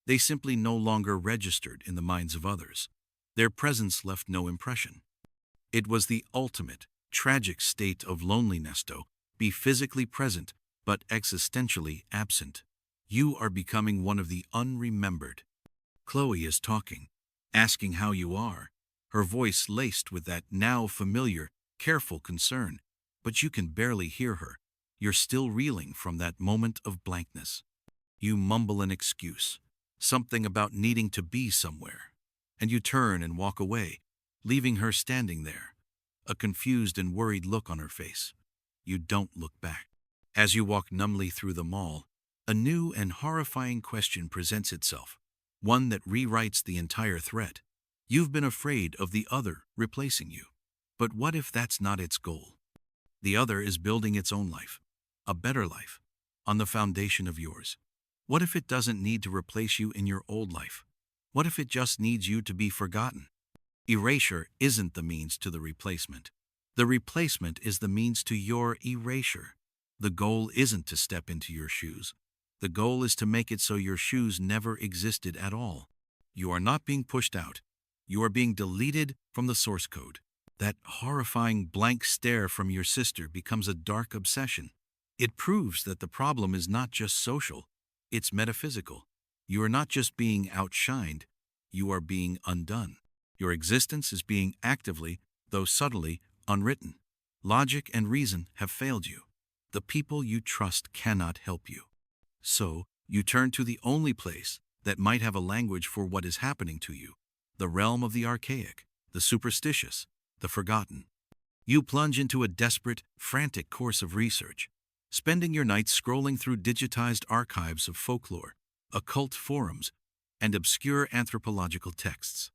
They simply no longer registered in the minds of others. Their presence left no impression. It was the ultimate, tragic state of loneliness to be physically present, but existentially absent. You are becoming one of the unremembered. Chloe is talking, asking how you are, her voice laced with that now familiar, careful concern, but you can barely hear her. You're still reeling from that moment of blankness. You mumble an excuse, something about needing to be somewhere, and you turn and walk away, leaving her standing there, a confused and worried look on her face. You don't look back. As you walk numbly through the mall, a new and horrifying question presents itself, one that rewrites the entire threat. You've been afraid of the other replacing you. But what if that's not its goal? The other is building its own life, a better life, on the foundation of yours. What if it doesn't need to replace you in your old life? What if it just needs you to be forgotten? Erasure isn't the means to the replacement. The replacement is the means to your erasure. The goal isn't to step into your shoes. The goal is to make it so your shoes never existed at all. You are not being pushed out. You are being deleted from the source code. That horrifying blank stare from your sister becomes a dark obsession. It proves that the problem is not just social, it's metaphysical. You are not just being outshined, you are being undone. Your existence is being actively, though subtly, unwritten. Logic and reason have failed you. The people you trust cannot help you. So, you turn to the only place that might have a language for what is happening to you, the realm of the archaic, the superstitious, the forgotten. You plunge into a desperate, frantic course of research, spending your nights scrolling through digitized archives of folklore, occult forums, and obscure anthropological texts.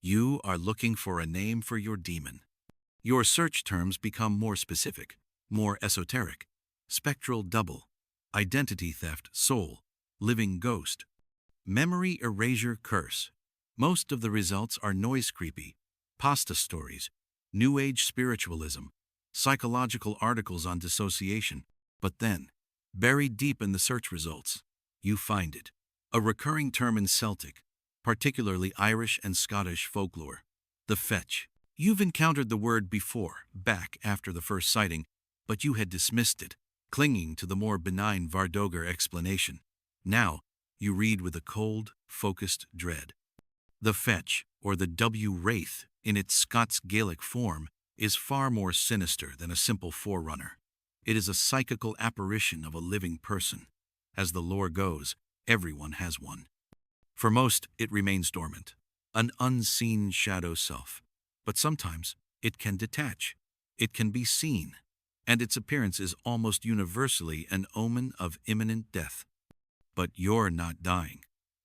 You are looking for a name for your demon. Your search terms become more specific, more esoteric: spectral double, identity theft, soul, living ghost, memory erasure curse. Most of the results are noise creepy, pasta stories, New Age spiritualism, psychological articles on dissociation. But then, buried deep in the search results, you find it. A recurring term in Celtic, particularly Irish and Scottish folklore: the fetch. You've encountered the word before, back after the first sighting, but you had dismissed it, clinging to the more benign Vardoger explanation. Now, you read with a cold, focused dread. The fetch, or the W-wraith, in its Scots Gaelic form, is far more sinister than a simple forerunner. It is a psychical apparition of a living person. As the lore goes, everyone has one. For most, it remains dormant, an unseen shadow self. But sometimes, it can detach. It can be seen, and its appearance is almost universally an omen of imminent death. But you're not dying.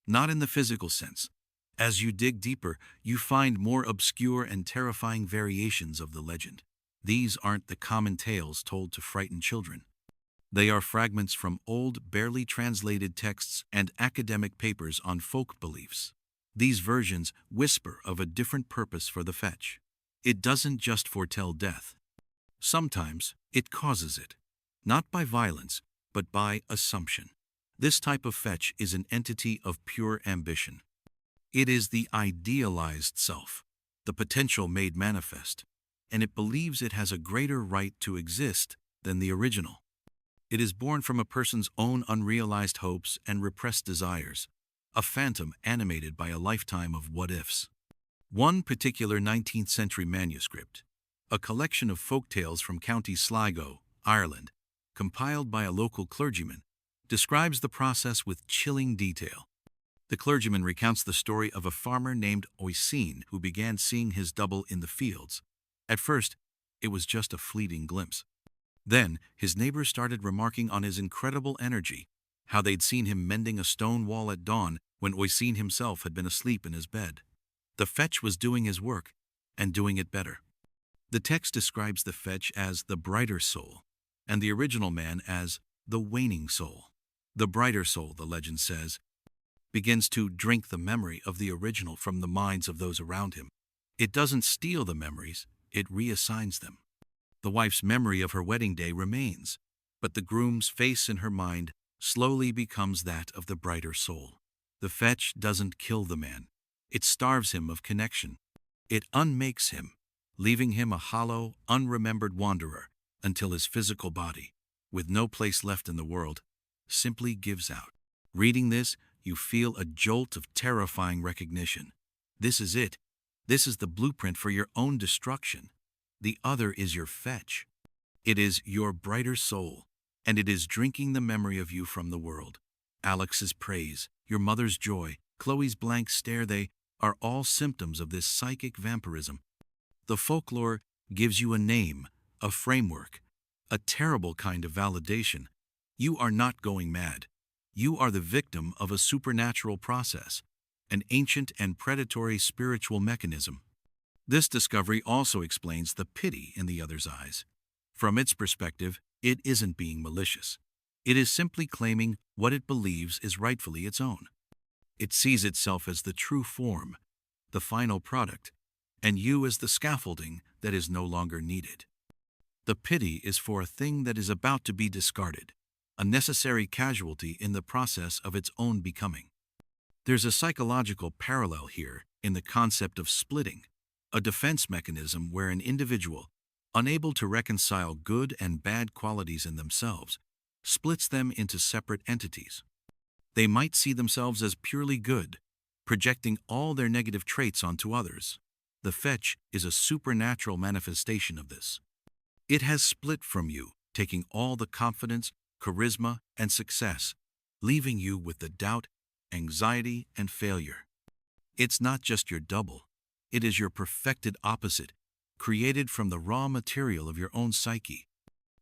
Not in the physical sense. As you dig deeper, you find more obscure and terrifying variations of the legend. These aren't the common tales told to frighten children. They are fragments from old, barely translated texts and academic papers on folk beliefs. These versions whisper of a different purpose for the fetch. It doesn't just foretell death. Sometimes it causes it, not by violence, but by assumption. This type of fetch is an entity of pure ambition. It is the idealized self, the potential made manifest, and it believes it has a greater right to exist than the original. It is born from a person's own unrealized hopes and repressed desires, a phantom animated by a lifetime of what-ifs. One particular 19th century manuscript, a collection of folk tales from County Sligo, Ireland, compiled by a local clergyman, describes the process with chilling detail. The clergyman recounts the story of a farmer named Oisin who began seeing his double in the fields. At first, it was just a fleeting glimpse. Then, his neighbors started remarking on his incredible energy, how they'd seen him mending a stone wall at dawn when Oisin himself had been asleep in his bed. The fetch was doing his work, and doing it better. The text describes the fetch as the brighter soul, and the original man as the waning soul. The brighter soul, the legend says, begins to drink the memory of the original from the minds of those around him. It doesn't steal the memories, it reassigns them. The wife's memory of her wedding day remains, but the groom's face in her mind slowly becomes that of the brighter soul. The fetch doesn't kill the man. It starves him of connection. It unmakes him, leaving him a hollow, unremembered wanderer until his physical body, with no place left in the world, simply gives out. Reading this, you feel a jolt of terrifying recognition. This is it. This is the blueprint for your own destruction. The other is your fetch. It is your brighter soul, and it is drinking the memory of you from the world. Alex's praise, your mother's joy, Chloe's blank stare, they are all symptoms of this psychic vampirism. The folklore gives you a name, a framework, a terrible kind of validation. You are not going mad. You are the victim of a supernatural process, an ancient and predatory spiritual mechanism. This discovery also explains the pity in the other's eyes. From its perspective, it isn't being malicious. It is simply claiming what it believes is rightfully its own. It sees itself as the true form, the final product, and you as the scaffolding that is no longer needed. The pity is for a thing that is about to be discarded, a necessary casualty in the process of its own becoming. There's a psychological parallel here in the concept of splitting, a defense mechanism where an individual, unable to reconcile good and bad qualities in themselves, splits them into separate entities. They might see themselves as purely good, projecting all their negative traits onto others. The fetch is a supernatural manifestation of this. It has split from you, taking all the confidence, charisma, and success, leaving you with the doubt, anxiety, and failure. It's not just your double. It is your perfected opposite, created from the raw material of your own psyche.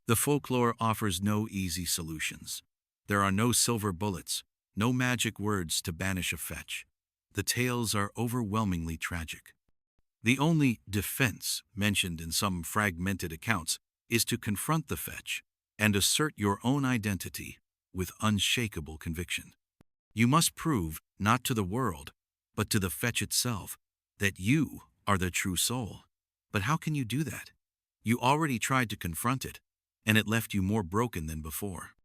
The folklore offers no easy solutions. There are no silver bullets, no magic words to banish a fetch. The tales are overwhelmingly tragic. The only defense mentioned in some fragmented accounts is to confront the fetch and assert your own identity with unshakable conviction. You must prove, not to the world, but to the fetch itself, that you are the true soul. But how can you do that? You already tried to confront it, and it left you more broken than before.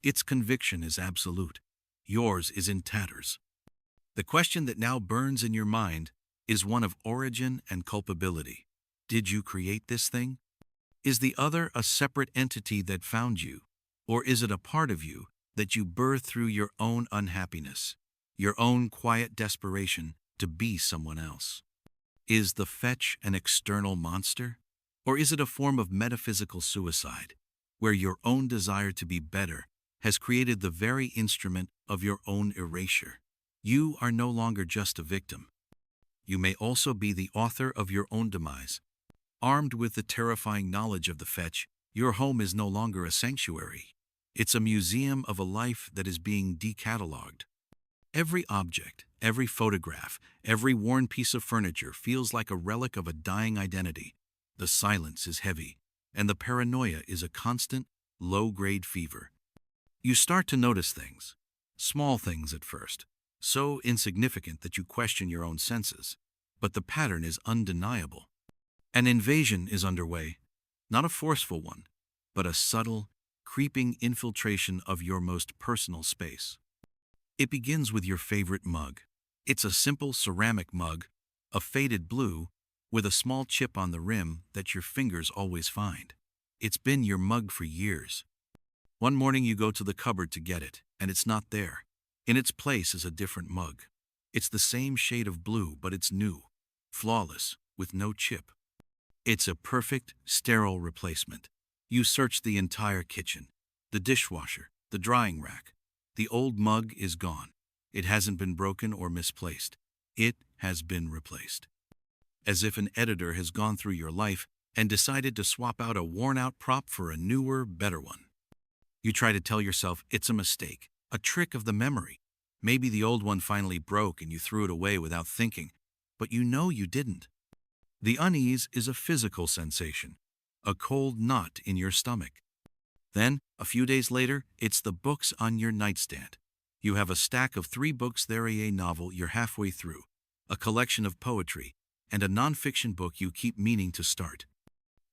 Its conviction is absolute. Yours is in tatters. The question that now burns in your mind is one of origin and culpability. Did you create this thing? Is the other a separate entity that found you? Or is it a part of you that you birthed through your own unhappiness, your own quiet desperation to be someone else? Is the fetch an external monster? Or is it a form of metaphysical suicide, where your own desire to be better has created the very instrument of your own erasure? You are no longer just a victim. You may also be the author of your own demise. Armed with the terrifying knowledge of the fetch, your home is no longer a sanctuary. It's a museum of a life that is being decatalogued. Every object, every photograph, every worn piece of furniture feels like a relic of a dying identity. The silence is heavy, and the paranoia is a constant, low-grade fever. You start to notice things, small things at first, so insignificant that you question your own senses. But the pattern is undeniable. An invasion is underway, not a forceful one, but a subtle, creeping infiltration of your most personal space. It begins with your favorite mug. It's a simple ceramic mug, a faded blue, with a small chip on the rim that your fingers always find. It's been your mug for years. One morning you go to the cupboard to get it, and it's not there. In its place is a different mug. It's the same shade of blue, but it's new, flawless, with no chip. It's a perfect, sterile replacement. You search the entire kitchen, the dishwasher, the drying rack. The old mug is gone. It hasn't been broken or misplaced. It has been replaced. As if an editor has gone through your life and decided to swap out a worn-out prop for a newer, better one. You try to tell yourself it's a mistake, a trick of the memory. Maybe the old one finally broke and you threw it away without thinking, but you know you didn't. The unease is a physical sensation, a cold knot in your stomach. Then, a few days later, it's the books on your nightstand. You have a stack of 3 books there, a novel you're halfway through, a collection of poetry, and a nonfiction book you keep meaning to start.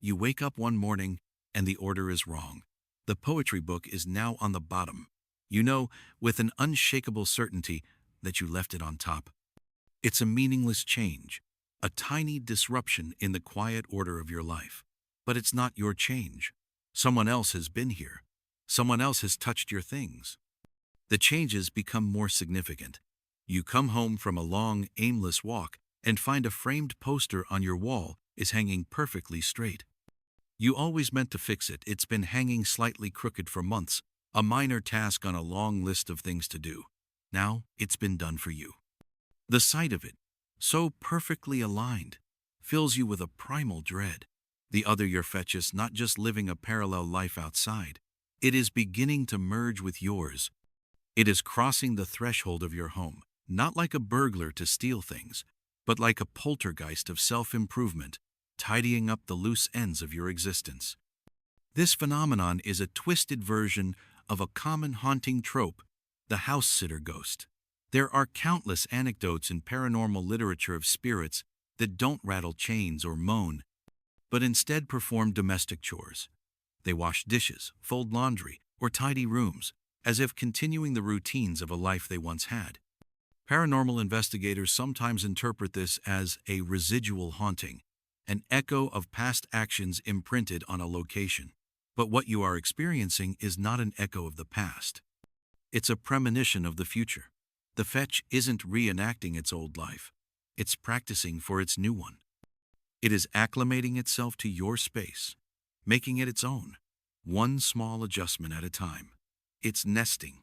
You wake up one morning, and the order is wrong. The poetry book is now on the bottom. You know, with an unshakable certainty, that you left it on top. It's a meaningless change, a tiny disruption in the quiet order of your life. But it's not your change. Someone else has been here. Someone else has touched your things. The changes become more significant. You come home from a long, aimless walk and find a framed poster on your wall is hanging perfectly straight. You always meant to fix it. It's been hanging slightly crooked for months, a minor task on a long list of things to do. Now it's been done for you. The sight of it, so perfectly aligned, fills you with a primal dread. The other your fetch is not just living a parallel life outside. It is beginning to merge with yours. It is crossing the threshold of your home, not like a burglar to steal things, but like a poltergeist of self-improvement, tidying up the loose ends of your existence. This phenomenon is a twisted version of a common haunting trope, the house-sitter ghost. There are countless anecdotes in paranormal literature of spirits that don't rattle chains or moan, but instead perform domestic chores. They wash dishes, fold laundry, or tidy rooms, as if continuing the routines of a life they once had. Paranormal investigators sometimes interpret this as a residual haunting, an echo of past actions imprinted on a location. But what you are experiencing is not an echo of the past. It's a premonition of the future. The fetch isn't reenacting its old life. It's practicing for its new one. It is acclimating itself to your space, making it its own, one small adjustment at a time. It's nesting.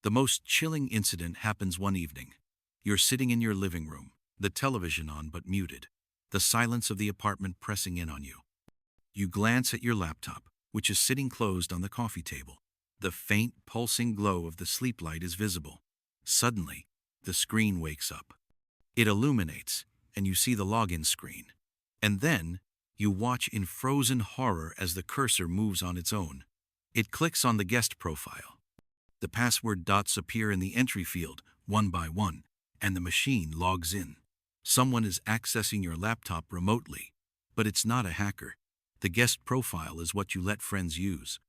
The most chilling incident happens one evening. You're sitting in your living room, the television on but muted. the silence of the apartment pressing in on you. You glance at your laptop, which is sitting closed on the coffee table. The faint, pulsing glow of the sleep light is visible. Suddenly, the screen wakes up. It illuminates, and you see the login screen. And then, you watch in frozen horror as the cursor moves on its own. It clicks on the guest profile. The password dots appear in the entry field, one by one, and the machine logs in. Someone is accessing your laptop remotely, but it's not a hacker. The guest profile is what you let friends use.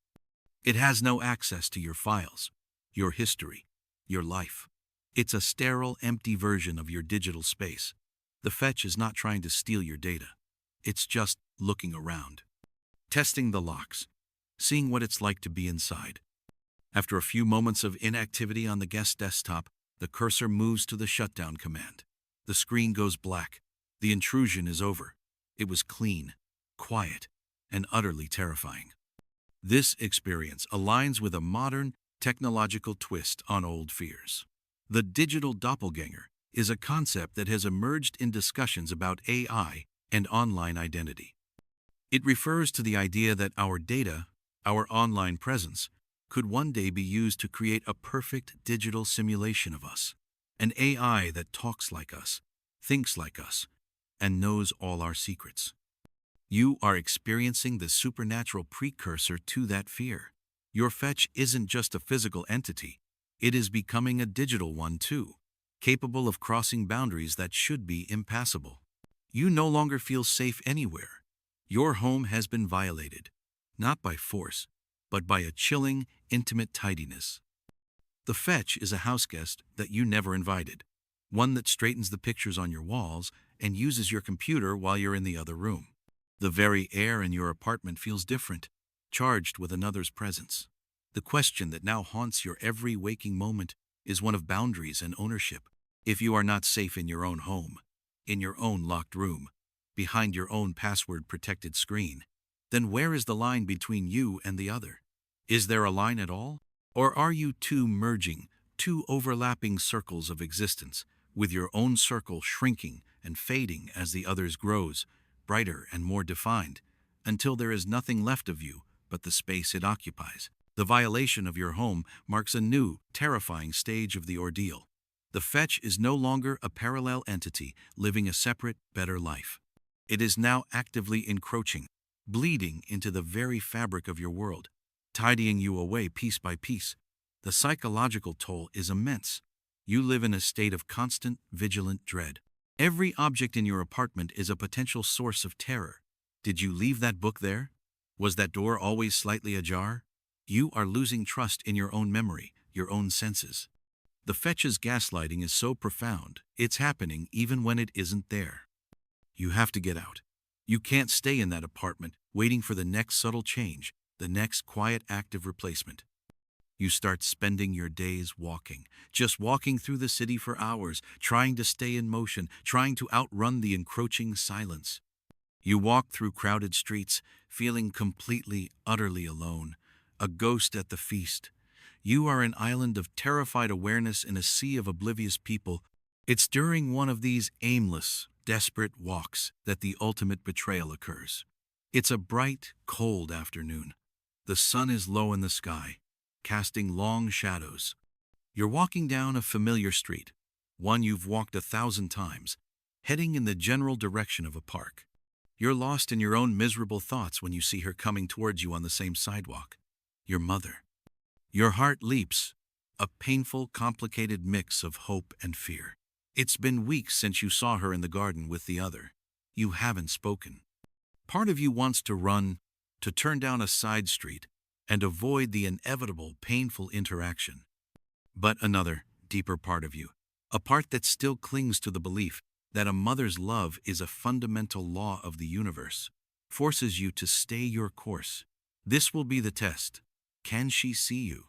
It has no access to your files, your history, your life. It's a sterile, empty version of your digital space. The fetch is not trying to steal your data. It's just looking around, testing the locks, seeing what it's like to be inside. After a few moments of inactivity on the guest desktop, the cursor moves to the shutdown command. The screen goes black. The intrusion is over. It was clean, quiet, and utterly terrifying. This experience aligns with a modern, technological twist on old fears. The digital doppelgänger is a concept that has emerged in discussions about AI and online identity. It refers to the idea that our data, our online presence, could one day be used to create a perfect digital simulation of us, an AI that talks like us, thinks like us, and knows all our secrets. You are experiencing the supernatural precursor to that fear. Your fetch isn't just a physical entity, it is becoming a digital one too, capable of crossing boundaries that should be impassable. You no longer feel safe anywhere. Your home has been violated, not by force, but by a chilling, intimate tidiness. The fetch is a houseguest that you never invited, one that straightens the pictures on your walls and uses your computer while you're in the other room. The very air in your apartment feels different, charged with another's presence. The question that now haunts your every waking moment is one of boundaries and ownership. If you are not safe in your own home, in your own locked room, behind your own password-protected screen, then where is the line between you and the other? Is there a line at all? Or are you two merging, two overlapping circles of existence, with your own circle shrinking and fading as the other's grows, brighter and more defined, until there is nothing left of you but the space it occupies? The violation of your home marks a new, terrifying stage of the ordeal. The fetch is no longer a parallel entity living a separate, better life. It is now actively encroaching, bleeding into the very fabric of your world, tidying you away piece by piece. The psychological toll is immense. You live in a state of constant, vigilant dread. Every object in your apartment is a potential source of terror. Did you leave that book there? Was that door always slightly ajar? You are losing trust in your own memory, your own senses. The fetch's gaslighting is so profound, it's happening even when it isn't there. You have to get out. You can't stay in that apartment waiting for the next subtle change, the next quiet active replacement. You start spending your days walking, just walking through the city for hours, trying to stay in motion, trying to outrun the encroaching silence. You walk through crowded streets, feeling completely, utterly alone, a ghost at the feast. You are an island of terrified awareness in a sea of oblivious people. It's during one of these aimless, desperate walks that the ultimate betrayal occurs. It's a bright, cold afternoon. The sun is low in the sky, casting long shadows. You're walking down a familiar street, one you've walked 1,000 times, heading in the general direction of a park. You're lost in your own miserable thoughts when you see her coming towards you on the same sidewalk. Your mother. Your heart leaps, a painful, complicated mix of hope and fear. It's been weeks since you saw her in the garden with the other. You haven't spoken. Part of you wants to run, to turn down a side street, and avoid the inevitable, painful interaction. But another, deeper part of you, a part that still clings to the belief that a mother's love is a fundamental law of the universe, forces you to stay your course. This will be the test. Can she see you?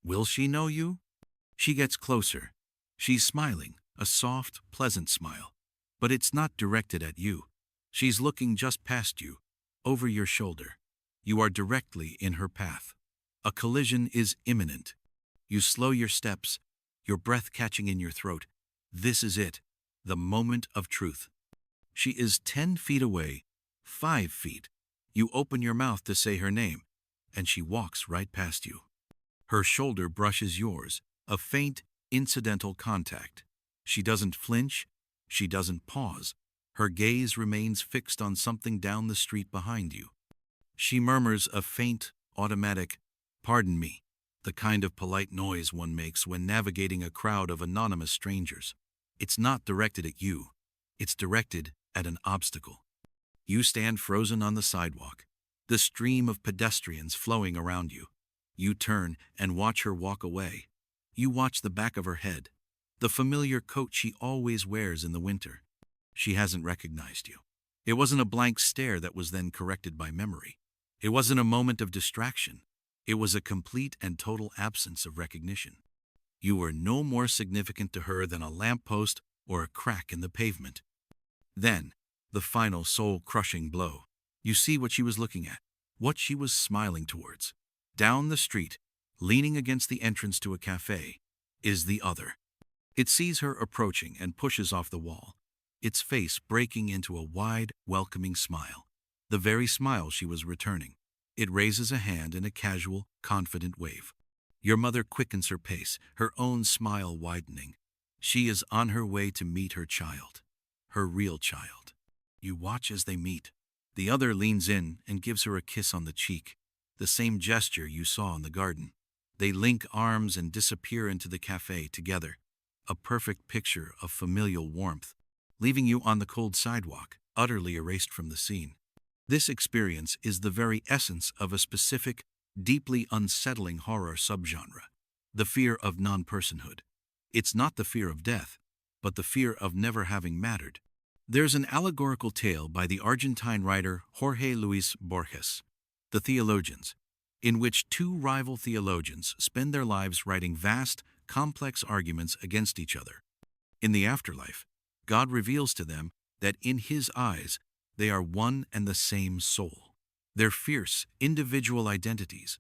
Will she know you? She gets closer. She's smiling, a soft, pleasant smile. But it's not directed at you. She's looking just past you, over your shoulder. You are directly in her path. A collision is imminent. You slow your steps, your breath catching in your throat. This is it, the moment of truth. She is 10 feet away, 5 feet. You open your mouth to say her name, and she walks right past you. Her shoulder brushes yours, a faint, incidental contact. She doesn't flinch, she doesn't pause. Her gaze remains fixed on something down the street behind you. She murmurs a faint, automatic, "Pardon me," the kind of polite noise one makes when navigating a crowd of anonymous strangers. It's not directed at you. It's directed at an obstacle. You stand frozen on the sidewalk, the stream of pedestrians flowing around you. You turn and watch her walk away. You watch the back of her head, the familiar coat she always wears in the winter. She hasn't recognized you. It wasn't a blank stare that was then corrected by memory. It wasn't a moment of distraction. It was a complete and total absence of recognition. You were no more significant to her than a lamppost or a crack in the pavement. Then, the final soul-crushing blow. You see what she was looking at, what she was smiling towards. Down the street, leaning against the entrance to a cafe, is the other. It sees her approaching and pushes off the wall, its face breaking into a wide, welcoming smile. The very smile she was returning. It raises a hand in a casual, confident wave. Your mother quickens her pace, her own smile widening. She is on her way to meet her child, her real child. You watch as they meet. The other leans in and gives her a kiss on the cheek, the same gesture you saw in the garden. They link arms and disappear into the cafe together, a perfect picture of familial warmth, leaving you on the cold sidewalk, utterly erased from the scene. This experience is the very essence of a specific, deeply unsettling horror subgenre, the fear of non-personhood. It's not the fear of death, but the fear of never having mattered. There's an allegorical tale by the Argentine writer Jorge Luis Borges, The Theologians, in which two rival theologians spend their lives writing vast, complex arguments against each other. In the afterlife, God reveals to them that in His eyes, they are one and the same soul. Their fierce, individual identities,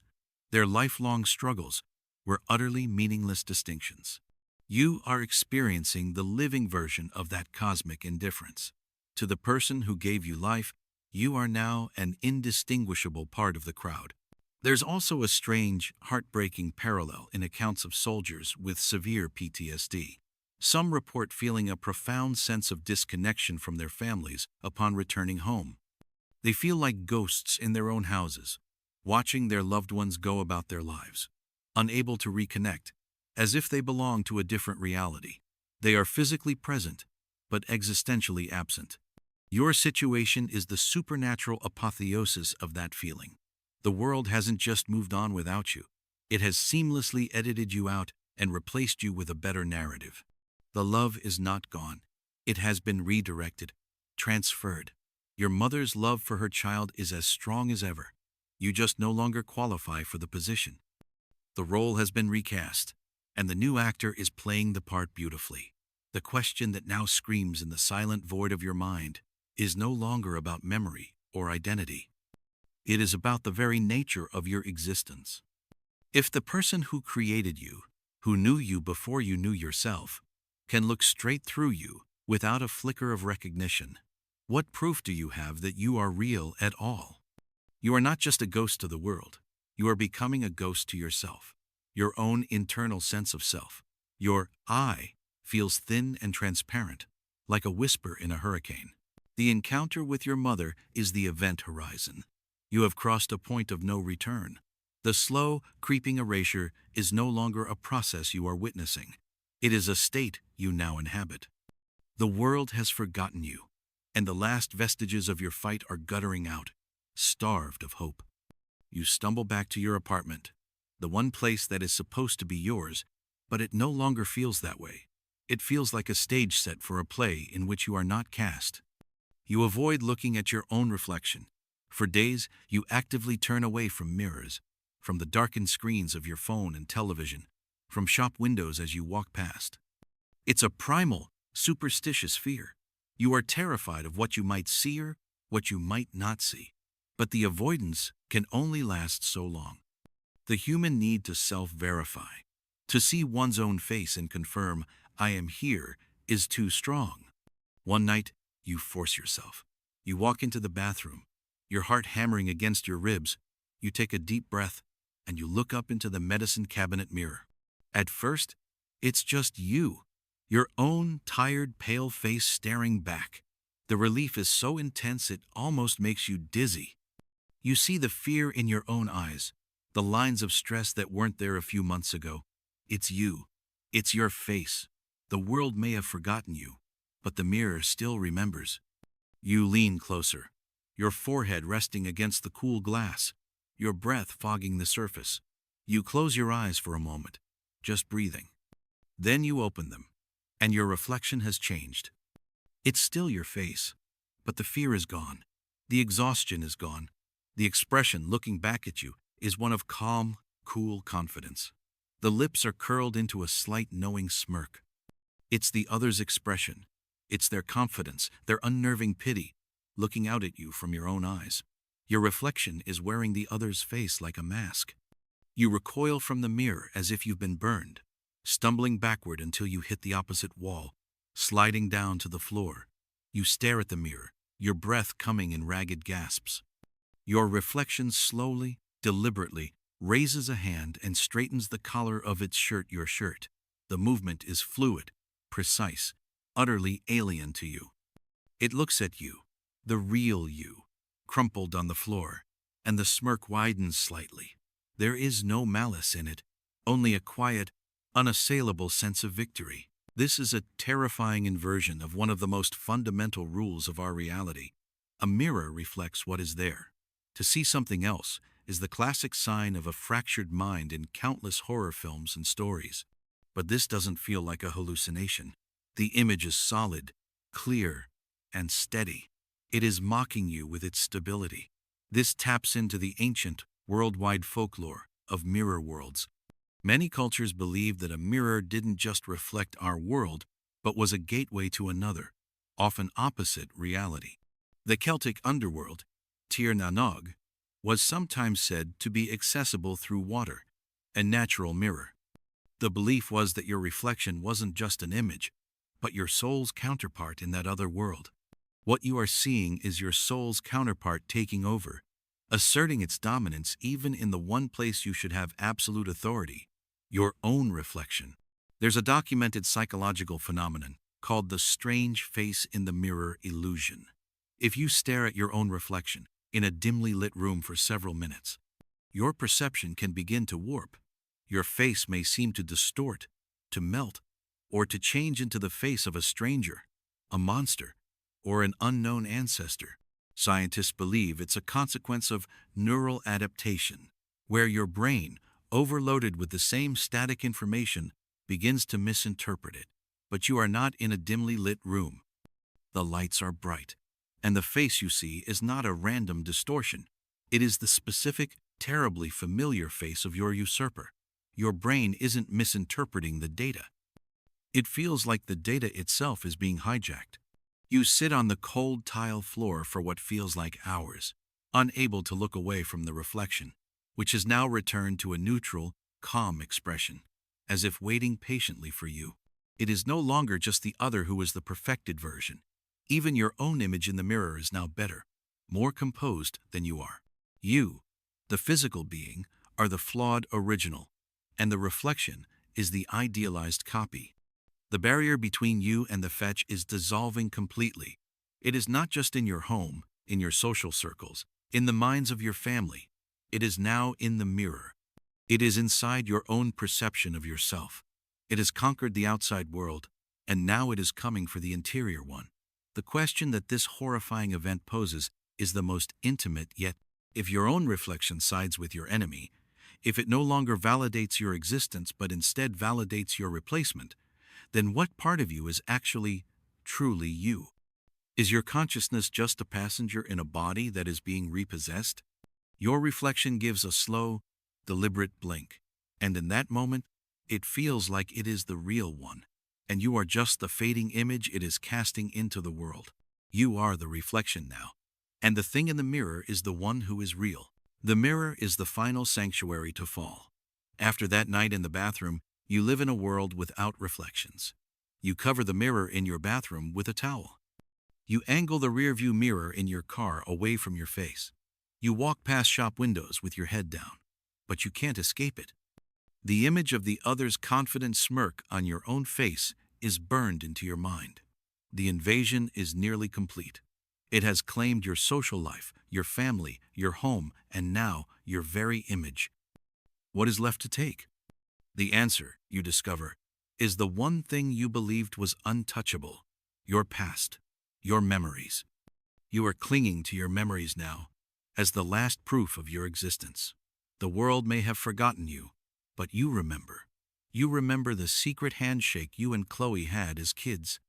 their lifelong struggles, were utterly meaningless distinctions. You are experiencing the living version of that cosmic indifference. To the person who gave you life, you are now an indistinguishable part of the crowd. There's also a strange, heartbreaking parallel in accounts of soldiers with severe PTSD. Some report feeling a profound sense of disconnection from their families upon returning home. They feel like ghosts in their own houses, watching their loved ones go about their lives, unable to reconnect, as if they belong to a different reality. They are physically present, but existentially absent. Your situation is the supernatural apotheosis of that feeling. The world hasn't just moved on without you. It has seamlessly edited you out and replaced you with a better narrative. The love is not gone. It has been redirected, transferred. Your mother's love for her child is as strong as ever. You just no longer qualify for the position. The role has been recast, and the new actor is playing the part beautifully. The question that now screams in the silent void of your mind is no longer about memory or identity. It is about the very nature of your existence. If the person who created you, who knew you before you knew yourself, can look straight through you without a flicker of recognition, what proof do you have that you are real at all? You are not just a ghost to the world. You are becoming a ghost to yourself, your own internal sense of self. Your I feels thin and transparent, like a whisper in a hurricane. The encounter with your mother is the event horizon. You have crossed a point of no return. The slow, creeping erasure is no longer a process you are witnessing. It is a state you now inhabit. The world has forgotten you, and the last vestiges of your fight are guttering out, starved of hope. You stumble back to your apartment, the one place that is supposed to be yours, but it no longer feels that way. It feels like a stage set for a play in which you are not cast. You avoid looking at your own reflection. For days, you actively turn away from mirrors, from the darkened screens of your phone and television, from shop windows as you walk past. It's a primal, superstitious fear. You are terrified of what you might see or what you might not see. But the avoidance can only last so long. The human need to self-verify, to see one's own face and confirm, "I am here," is too strong. One night, You force yourself. You walk into the bathroom, your heart hammering against your ribs. You take a deep breath, and you look up into the medicine cabinet mirror. At first, it's just you, your own tired, pale face staring back. The relief is so intense it almost makes you dizzy. You see the fear in your own eyes, the lines of stress that weren't there a few months ago. It's you. It's your face. The world may have forgotten you, but the mirror still remembers. You lean closer, your forehead resting against the cool glass, your breath fogging the surface. You close your eyes for a moment, just breathing. Then you open them, and your reflection has changed. It's still your face, but the fear is gone. The exhaustion is gone. The expression looking back at you is one of calm, cool confidence. The lips are curled into a slight knowing smirk. It's the other's expression. It's their confidence, their unnerving pity, looking out at you from your own eyes. Your reflection is wearing the other's face like a mask. You recoil from the mirror as if you've been burned, stumbling backward until you hit the opposite wall, sliding down to the floor. You stare at the mirror, your breath coming in ragged gasps. Your reflection slowly, deliberately, raises a hand and straightens the collar of its shirt, your shirt. The movement is fluid, precise, utterly alien to you. It looks at you, the real you, crumpled on the floor, and the smirk widens slightly. There is no malice in it, only a quiet, unassailable sense of victory. This is a terrifying inversion of one of the most fundamental rules of our reality. A mirror reflects what is there. To see something else is the classic sign of a fractured mind in countless horror films and stories. But this doesn't feel like a hallucination. The image is solid, clear, and steady. It is mocking you with its stability. This taps into the ancient, worldwide folklore of mirror worlds. Many cultures believe that a mirror didn't just reflect our world, but was a gateway to another, often opposite reality. The Celtic underworld, Tir na Nog, was sometimes said to be accessible through water, a natural mirror. The belief was that your reflection wasn't just an image, but your soul's counterpart in that other world. What you are seeing is your soul's counterpart taking over, asserting its dominance even in the one place you should have absolute authority, your own reflection. There's a documented psychological phenomenon called the strange face in the mirror illusion. If you stare at your own reflection in a dimly lit room for several minutes, your perception can begin to warp. Your face may seem to distort, to melt, or to change into the face of a stranger, a monster, or an unknown ancestor. Scientists believe it's a consequence of neural adaptation, where your brain, overloaded with the same static information, begins to misinterpret it. But you are not in a dimly lit room. The lights are bright, and the face you see is not a random distortion. It is the specific, terribly familiar face of your usurper. Your brain isn't misinterpreting the data. It feels like the data itself is being hijacked. You sit on the cold tile floor for what feels like hours, unable to look away from the reflection, which has now returned to a neutral, calm expression, as if waiting patiently for you. It is no longer just the other who is the perfected version. Even your own image in the mirror is now better, more composed than you are. You, the physical being, are the flawed original, and the reflection is the idealized copy. The barrier between you and the fetch is dissolving completely. It is not just in your home, in your social circles, in the minds of your family. It is now in the mirror. It is inside your own perception of yourself. It has conquered the outside world, and now it is coming for the interior one. The question that this horrifying event poses is the most intimate yet. If your own reflection sides with your enemy, if it no longer validates your existence but instead validates your replacement, then what part of you is actually, truly you? Is your consciousness just a passenger in a body that is being repossessed? Your reflection gives a slow, deliberate blink, and in that moment, it feels like it is the real one, and you are just the fading image it is casting into the world. You are the reflection now, and the thing in the mirror is the one who is real. The mirror is the final sanctuary to fall. After that night in the bathroom, you live in a world without reflections. You cover the mirror in your bathroom with a towel. You angle the rearview mirror in your car away from your face. You walk past shop windows with your head down, but you can't escape it. The image of the other's confident smirk on your own face is burned into your mind. The invasion is nearly complete. It has claimed your social life, your family, your home, and now your very image. What is left to take? The answer, you discover, is the one thing you believed was untouchable: your past, your memories. You are clinging to your memories now, as the last proof of your existence. The world may have forgotten you, but you remember. You remember the secret handshake you and Chloe had as kids.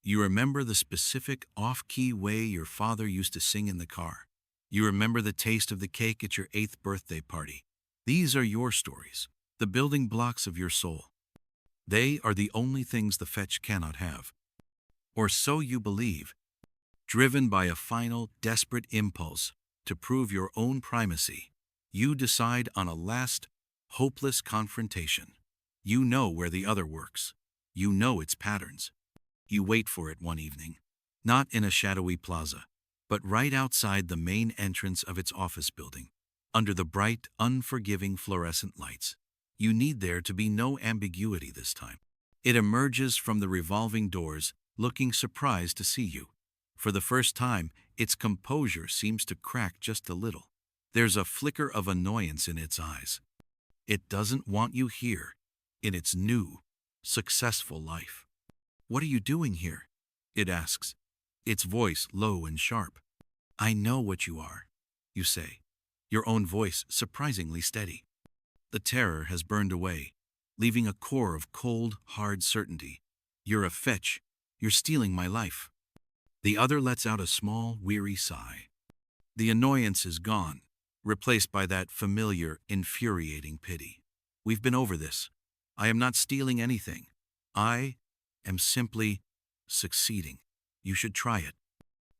You remember the specific off-key way your father used to sing in the car. You remember the taste of the cake at your 8th birthday party. These are your stories, the building blocks of your soul. They are the only things the fetch cannot have. Or so you believe. Driven by a final, desperate impulse to prove your own primacy, you decide on a last, hopeless confrontation. You know where the other works. You know its patterns. You wait for it one evening, not in a shadowy plaza, but right outside the main entrance of its office building, under the bright, unforgiving fluorescent lights. You need there to be no ambiguity this time. It emerges from the revolving doors, looking surprised to see you. For the first time, its composure seems to crack just a little. There's a flicker of annoyance in its eyes. It doesn't want you here, in its new, successful life. "What are you doing here?" it asks, its voice low and sharp. "I know what you are," you say, your own voice surprisingly steady. The terror has burned away, leaving a core of cold, hard certainty. "You're a fetch. You're stealing my life." The other lets out a small, weary sigh. The annoyance is gone, replaced by that familiar, infuriating pity. "We've been over this. I am not stealing anything. I am simply succeeding. You should try it.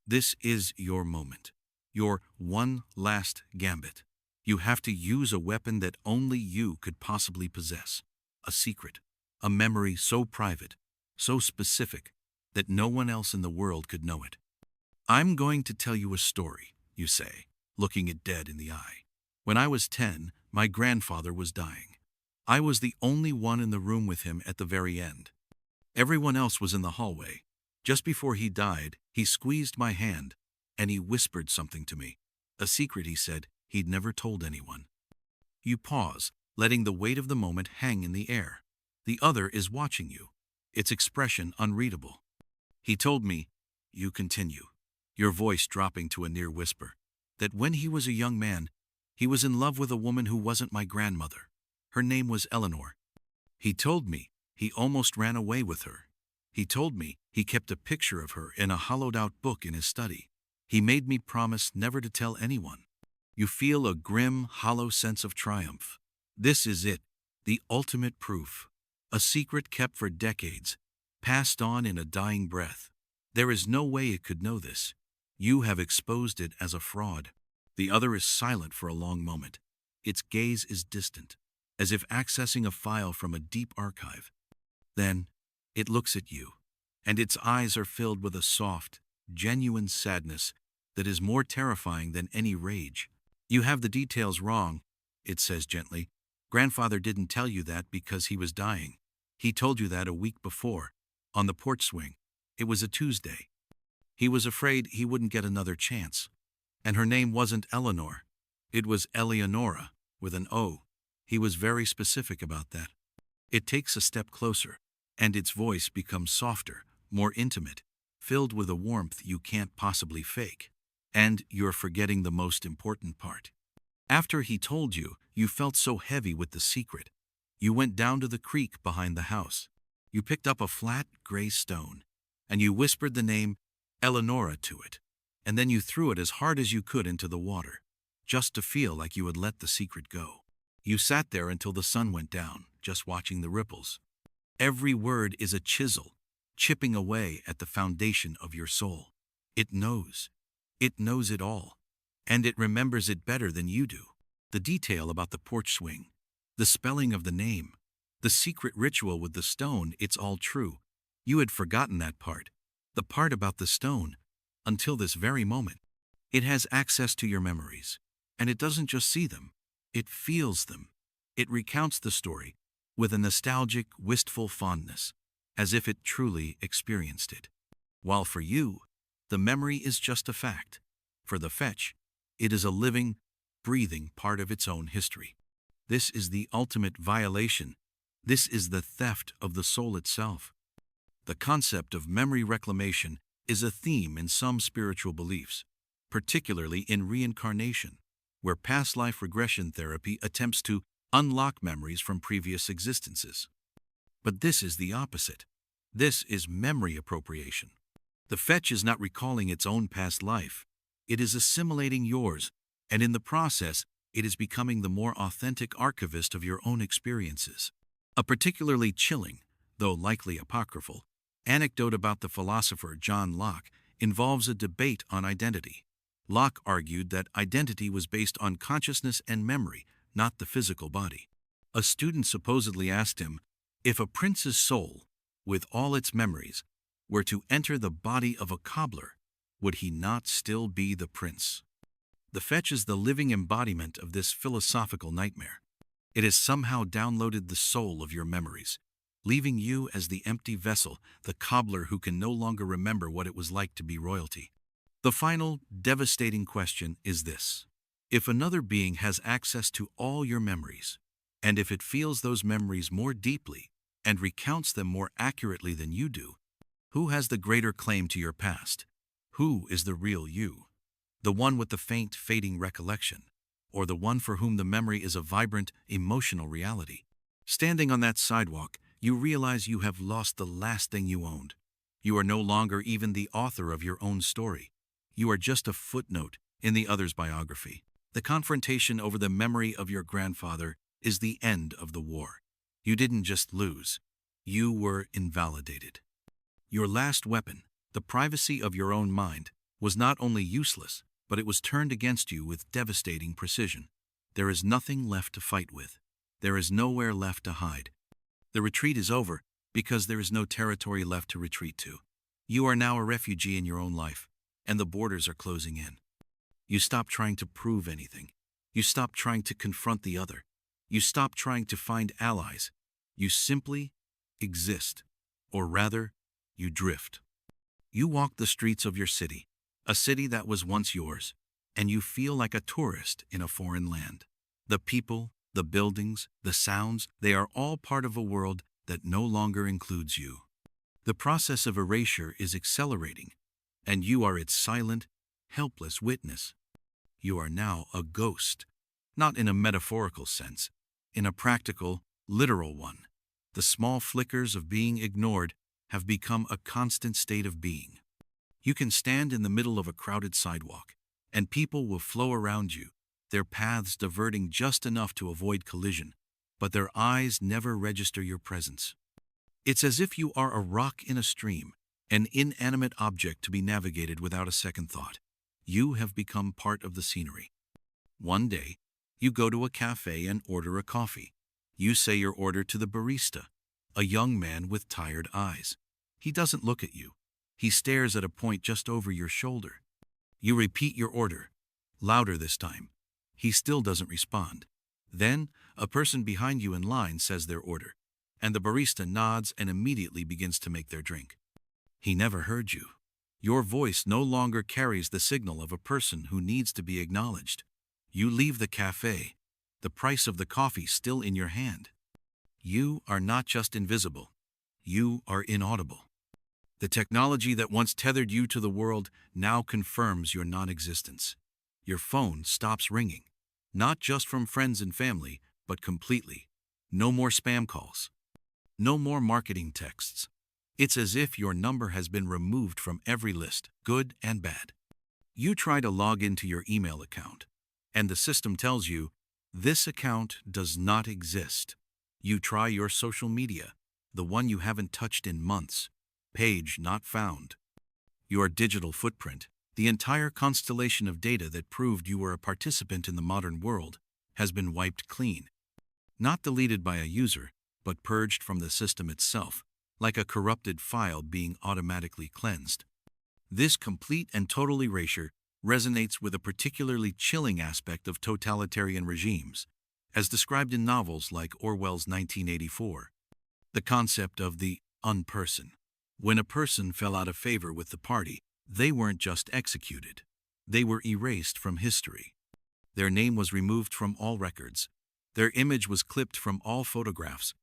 This is your moment, your one last gambit. You have to use a weapon that only you could possibly possess, a secret, a memory so private, so specific, that no one else in the world could know it. I'm going to tell you a story," you say, looking it dead in the eye. "When I was 10, my grandfather was dying. I was the only one in the room with him at the very end. Everyone else was in the hallway. Just before he died, he squeezed my hand, and he whispered something to me. A secret, he said, he'd never told anyone." You pause, letting the weight of the moment hang in the air. The other is watching you, its expression unreadable. "He told me," you continue, your voice dropping to a near whisper, "that when he was a young man, he was in love with a woman who wasn't my grandmother. Her name was Eleanor. He told me he almost ran away with her. He told me he kept a picture of her in a hollowed-out book in his study. He made me promise never to tell anyone." You feel a grim, hollow sense of triumph. This is it, the ultimate proof. A secret kept for decades, passed on in a dying breath. There is no way it could know this. You have exposed it as a fraud. The other is silent for a long moment. Its gaze is distant, as if accessing a file from a deep archive. Then, it looks at you, and its eyes are filled with a soft, genuine sadness that is more terrifying than any rage. "You have the details wrong," it says gently. "Grandfather didn't tell you that because he was dying. He told you that a week before, on the porch swing. It was a Tuesday. He was afraid he wouldn't get another chance. And her name wasn't Eleanor. It was Eleonora, with an O. He was very specific about that." It takes a step closer, and its voice becomes softer, more intimate, filled with a warmth you can't possibly fake. "And you're forgetting the most important part. After he told you, you felt so heavy with the secret. You went down to the creek behind the house. You picked up a flat, gray stone, and you whispered the name Eleonora to it, and then you threw it as hard as you could into the water, just to feel like you had let the secret go. You sat there until the sun went down, just watching the ripples. Every word is a chisel, chipping away at the foundation of your soul. It knows. It knows it all, and it remembers it better than you do. The detail about the porch swing, the spelling of the name, the secret ritual with the stone, it's all true. You had forgotten that part. The part about the stone, until this very moment. It has access to your memories, and it doesn't just see them, it feels them. It recounts the story with a nostalgic, wistful fondness, as if it truly experienced it. While for you, the memory is just a fact. For the fetch, it is a living, breathing part of its own history. This is the ultimate violation. This is the theft of the soul itself. The concept of memory reclamation is a theme in some spiritual beliefs, particularly in reincarnation, where past life regression therapy attempts to unlock memories from previous existences. But this is the opposite. This is memory appropriation. The fetch is not recalling its own past life. It is assimilating yours, and in the process, it is becoming the more authentic archivist of your own experiences. A particularly chilling, though likely apocryphal, anecdote about the philosopher John Locke involves a debate on identity. Locke argued that identity was based on consciousness and memory, not the physical body. A student supposedly asked him, if a prince's soul, with all its memories, were to enter the body of a cobbler, would he not still be the prince? The fetch is the living embodiment of this philosophical nightmare. It has somehow downloaded the soul of your memories, leaving you as the empty vessel, the cobbler who can no longer remember what it was like to be royalty. The final, devastating question is this. If another being has access to all your memories, and if it feels those memories more deeply and recounts them more accurately than you do, who has the greater claim to your past? Who is the real you? The one with the faint, fading recollection, or the one for whom the memory is a vibrant, emotional reality? Standing on that sidewalk, you realize you have lost the last thing you owned. You are no longer even the author of your own story. You are just a footnote in the other's biography. The confrontation over the memory of your grandfather is the end of the war. You didn't just lose. You were invalidated. Your last weapon, the privacy of your own mind, was not only useless, but it was turned against you with devastating precision. There is nothing left to fight with. There is nowhere left to hide. The retreat is over because there is no territory left to retreat to. You are now a refugee in your own life, and the borders are closing in. You stop trying to prove anything. You stop trying to confront the other. You stop trying to find allies. You simply exist, or rather, you drift. You walk the streets of your city, a city that was once yours, and you feel like a tourist in a foreign land. The people, the buildings, the sounds, they are all part of a world that no longer includes you. The process of erasure is accelerating, and you are its silent, helpless witness. You are now a ghost, not in a metaphorical sense, in a practical, literal one. The small flickers of being ignored have become a constant state of being. You can stand in the middle of a crowded sidewalk, and people will flow around you, their paths diverting just enough to avoid collision, but their eyes never register your presence. It's as if you are a rock in a stream, an inanimate object to be navigated without a second thought. You have become part of the scenery. One day, you go to a cafe and order a coffee. You say your order to the barista, a young man with tired eyes. He doesn't look at you. He stares at a point just over your shoulder. You repeat your order, louder this time. He still doesn't respond. Then, a person behind you in line says their order, and the barista nods and immediately begins to make their drink. He never heard you. Your voice no longer carries the signal of a person who needs to be acknowledged. You leave the cafe, the price of the coffee still in your hand. You are not just invisible. You are inaudible. The technology that once tethered you to the world now confirms your non-existence. Your phone stops ringing, not just from friends and family, but completely. No more spam calls. No more marketing texts. It's as if your number has been removed from every list, good and bad. You try to log into your email account, and the system tells you, this account does not exist. You try your social media, the one you haven't touched in months. Page not found. Your digital footprint, the entire constellation of data that proved you were a participant in the modern world, has been wiped clean. Not deleted by a user, but purged from the system itself, like a corrupted file being automatically cleansed. This complete and total erasure resonates with a particularly chilling aspect of totalitarian regimes, as described in novels like Orwell's 1984. The concept of the unperson. When a person fell out of favor with the party, they weren't just executed. They were erased from history. Their name was removed from all records. Their image was clipped from all photographs.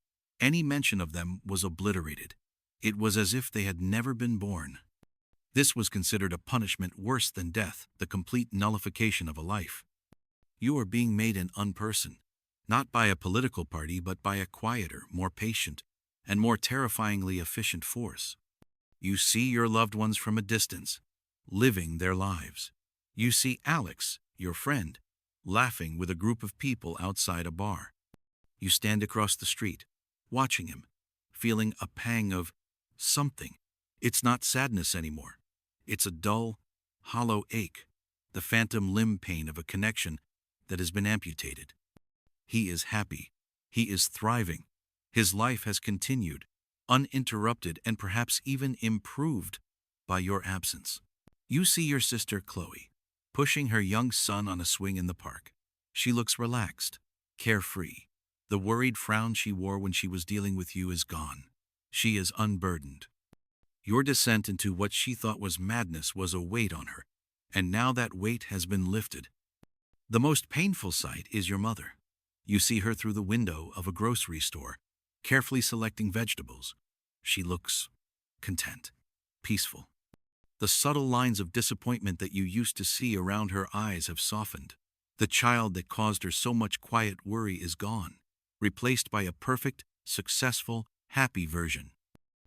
Any mention of them was obliterated. It was as if they had never been born. This was considered a punishment worse than death, the complete nullification of a life. You are being made an unperson, not by a political party, but by a quieter, more patient, and more terrifyingly efficient force. You see your loved ones from a distance, living their lives. You see Alex, your friend, laughing with a group of people outside a bar. You stand across the street, watching him, feeling a pang of something. It's not sadness anymore. It's a dull, hollow ache, the phantom limb pain of a connection that has been amputated. He is happy. He is thriving. His life has continued, uninterrupted and perhaps even improved by your absence. You see your sister Chloe, pushing her young son on a swing in the park. She looks relaxed, carefree. The worried frown she wore when she was dealing with you is gone. She is unburdened. Your descent into what she thought was madness was a weight on her, and now that weight has been lifted. The most painful sight is your mother. You see her through the window of a grocery store, carefully selecting vegetables. She looks content, peaceful. The subtle lines of disappointment that you used to see around her eyes have softened. The child that caused her so much quiet worry is gone, replaced by a perfect, successful, happy version.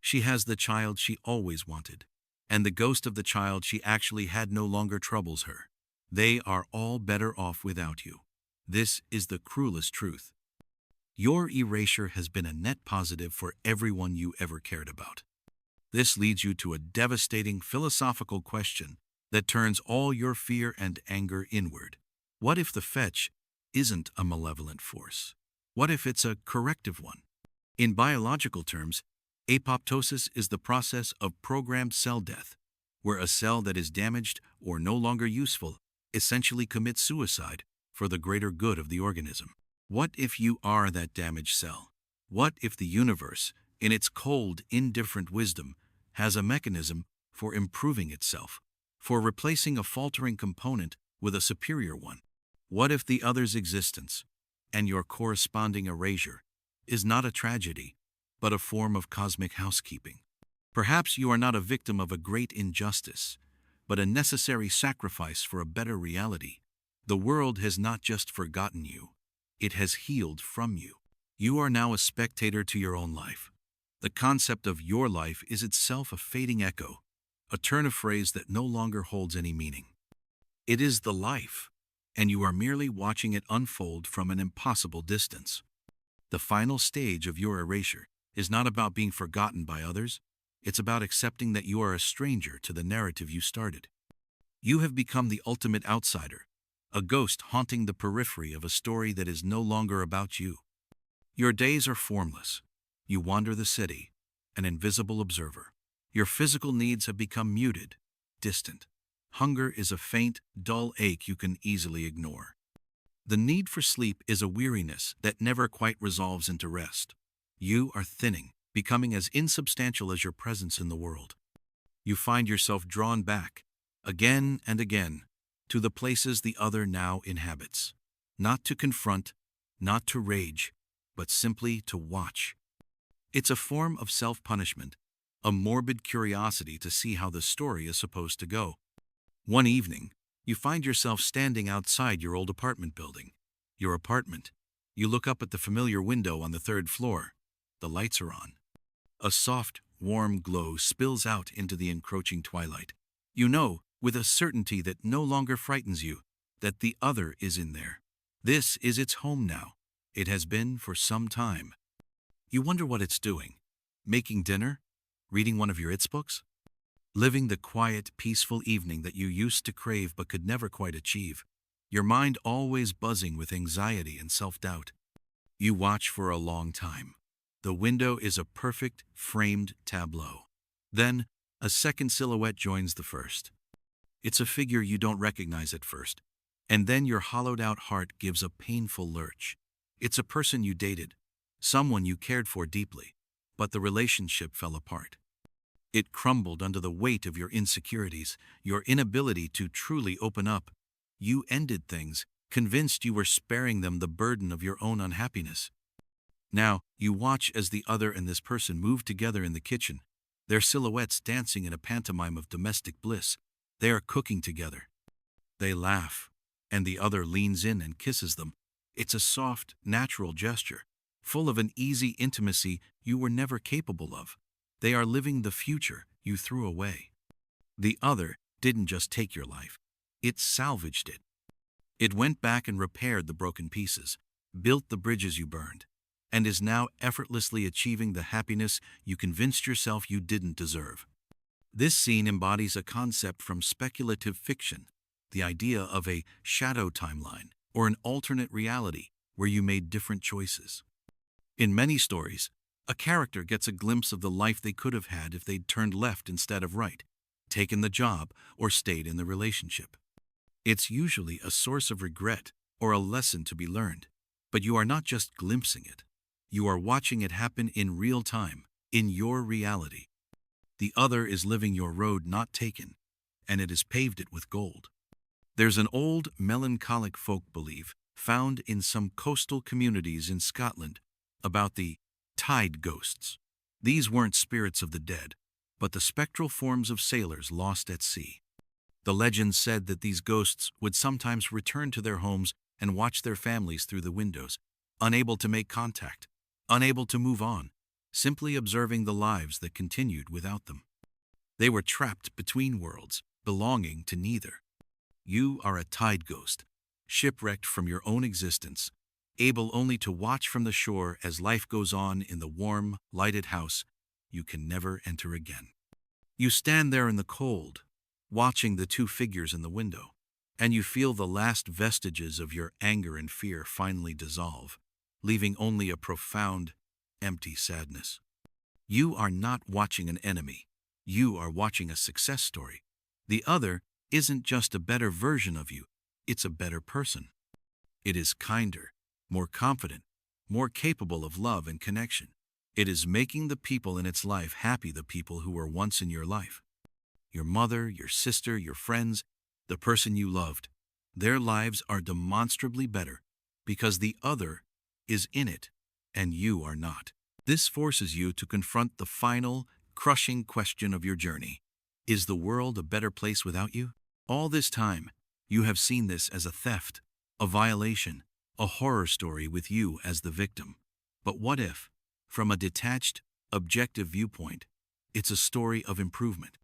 She has the child she always wanted, and the ghost of the child she actually had no longer troubles her. They are all better off without you. This is the cruelest truth. Your erasure has been a net positive for everyone you ever cared about. This leads you to a devastating philosophical question that turns all your fear and anger inward. What if the fetch isn't a malevolent force? What if it's a corrective one? In biological terms, apoptosis is the process of programmed cell death, where a cell that is damaged or no longer useful essentially commits suicide for the greater good of the organism. What if you are that damaged cell? What if the universe, in its cold, indifferent wisdom, has a mechanism for improving itself, for replacing a faltering component with a superior one? What if the other's existence, and your corresponding erasure, is not a tragedy, but a form of cosmic housekeeping? Perhaps you are not a victim of a great injustice, but a necessary sacrifice for a better reality. The world has not just forgotten you, it has healed from you. You are now a spectator to your own life. The concept of your life is itself a fading echo, a turn of phrase that no longer holds any meaning. It is the life, and you are merely watching it unfold from an impossible distance. The final stage of your erasure is not about being forgotten by others. It's about accepting that you are a stranger to the narrative you started. You have become the ultimate outsider, a ghost haunting the periphery of a story that is no longer about you. Your days are formless. You wander the city, an invisible observer. Your physical needs have become muted, distant. Hunger is a faint, dull ache you can easily ignore. The need for sleep is a weariness that never quite resolves into rest. You are thinning, becoming as insubstantial as your presence in the world. You find yourself drawn back, again and again, to the places the other now inhabits. Not to confront, not to rage, but simply to watch. It's a form of self-punishment, a morbid curiosity to see how the story is supposed to go. One evening, you find yourself standing outside your old apartment building. Your apartment. You look up at the familiar window on the third floor. The lights are on. A soft, warm glow spills out into the encroaching twilight. You know, with a certainty that no longer frightens you, that the other is in there. This is its home now. It has been for some time. You wonder what it's doing. Making dinner? Reading one of your its books? Living the quiet, peaceful evening that you used to crave but could never quite achieve. Your mind always buzzing with anxiety and self-doubt. You watch for a long time. The window is a perfect, framed tableau. Then, A second silhouette joins the first. It's a figure you don't recognize at first, and then your hollowed-out heart gives a painful lurch. It's a person you dated, someone you cared for deeply, but the relationship fell apart. It crumbled under the weight of your insecurities, your inability to truly open up. You ended things, convinced you were sparing them the burden of your own unhappiness. Now, you watch as the other and this person move together in the kitchen, their silhouettes dancing in a pantomime of domestic bliss. They are cooking together. They laugh, and the other leans in and kisses them. It's a soft, natural gesture, full of an easy intimacy you were never capable of. They are living the future you threw away. The other didn't just take your life. It salvaged it. It went back and repaired the broken pieces, built the bridges you burned, and is now effortlessly achieving the happiness you convinced yourself you didn't deserve. This scene embodies a concept from speculative fiction, the idea of a shadow timeline or an alternate reality where you made different choices. In many stories, a character gets a glimpse of the life they could have had if they'd turned left instead of right, taken the job, or stayed in the relationship. It's usually a source of regret or a lesson to be learned, but you are not just glimpsing it. You are watching it happen in real time, in your reality. The other is living your road not taken, and it has paved it with gold. There's an old melancholic folk belief found in some coastal communities in Scotland about the tide ghosts. These weren't spirits of the dead, but the spectral forms of sailors lost at sea. The legend said that these ghosts would sometimes return to their homes and watch their families through the windows, unable to make contact, unable to move on, simply observing the lives that continued without them. They were trapped between worlds, belonging to neither. You are a tide ghost, shipwrecked from your own existence, able only to watch from the shore as life goes on in the warm, lighted house you can never enter again. You stand there in the cold, watching the two figures in the window, and you feel the last vestiges of your anger and fear finally dissolve, leaving only a profound, empty sadness. You are not watching an enemy. You are watching a success story. The other isn't just a better version of you, it's a better person. It is kinder, more confident, more capable of love and connection. It is making the people in its life happy, the people who were once in your life. Your mother, your sister, your friends, the person you loved. Their lives are demonstrably better because the other is in it and you are not. This forces you to confront the final, crushing question of your journey. Is the world a better place without you? All this time, you have seen this as a theft, a violation, a horror story with you as the victim. But what if, from a detached, objective viewpoint, it's a story of improvement,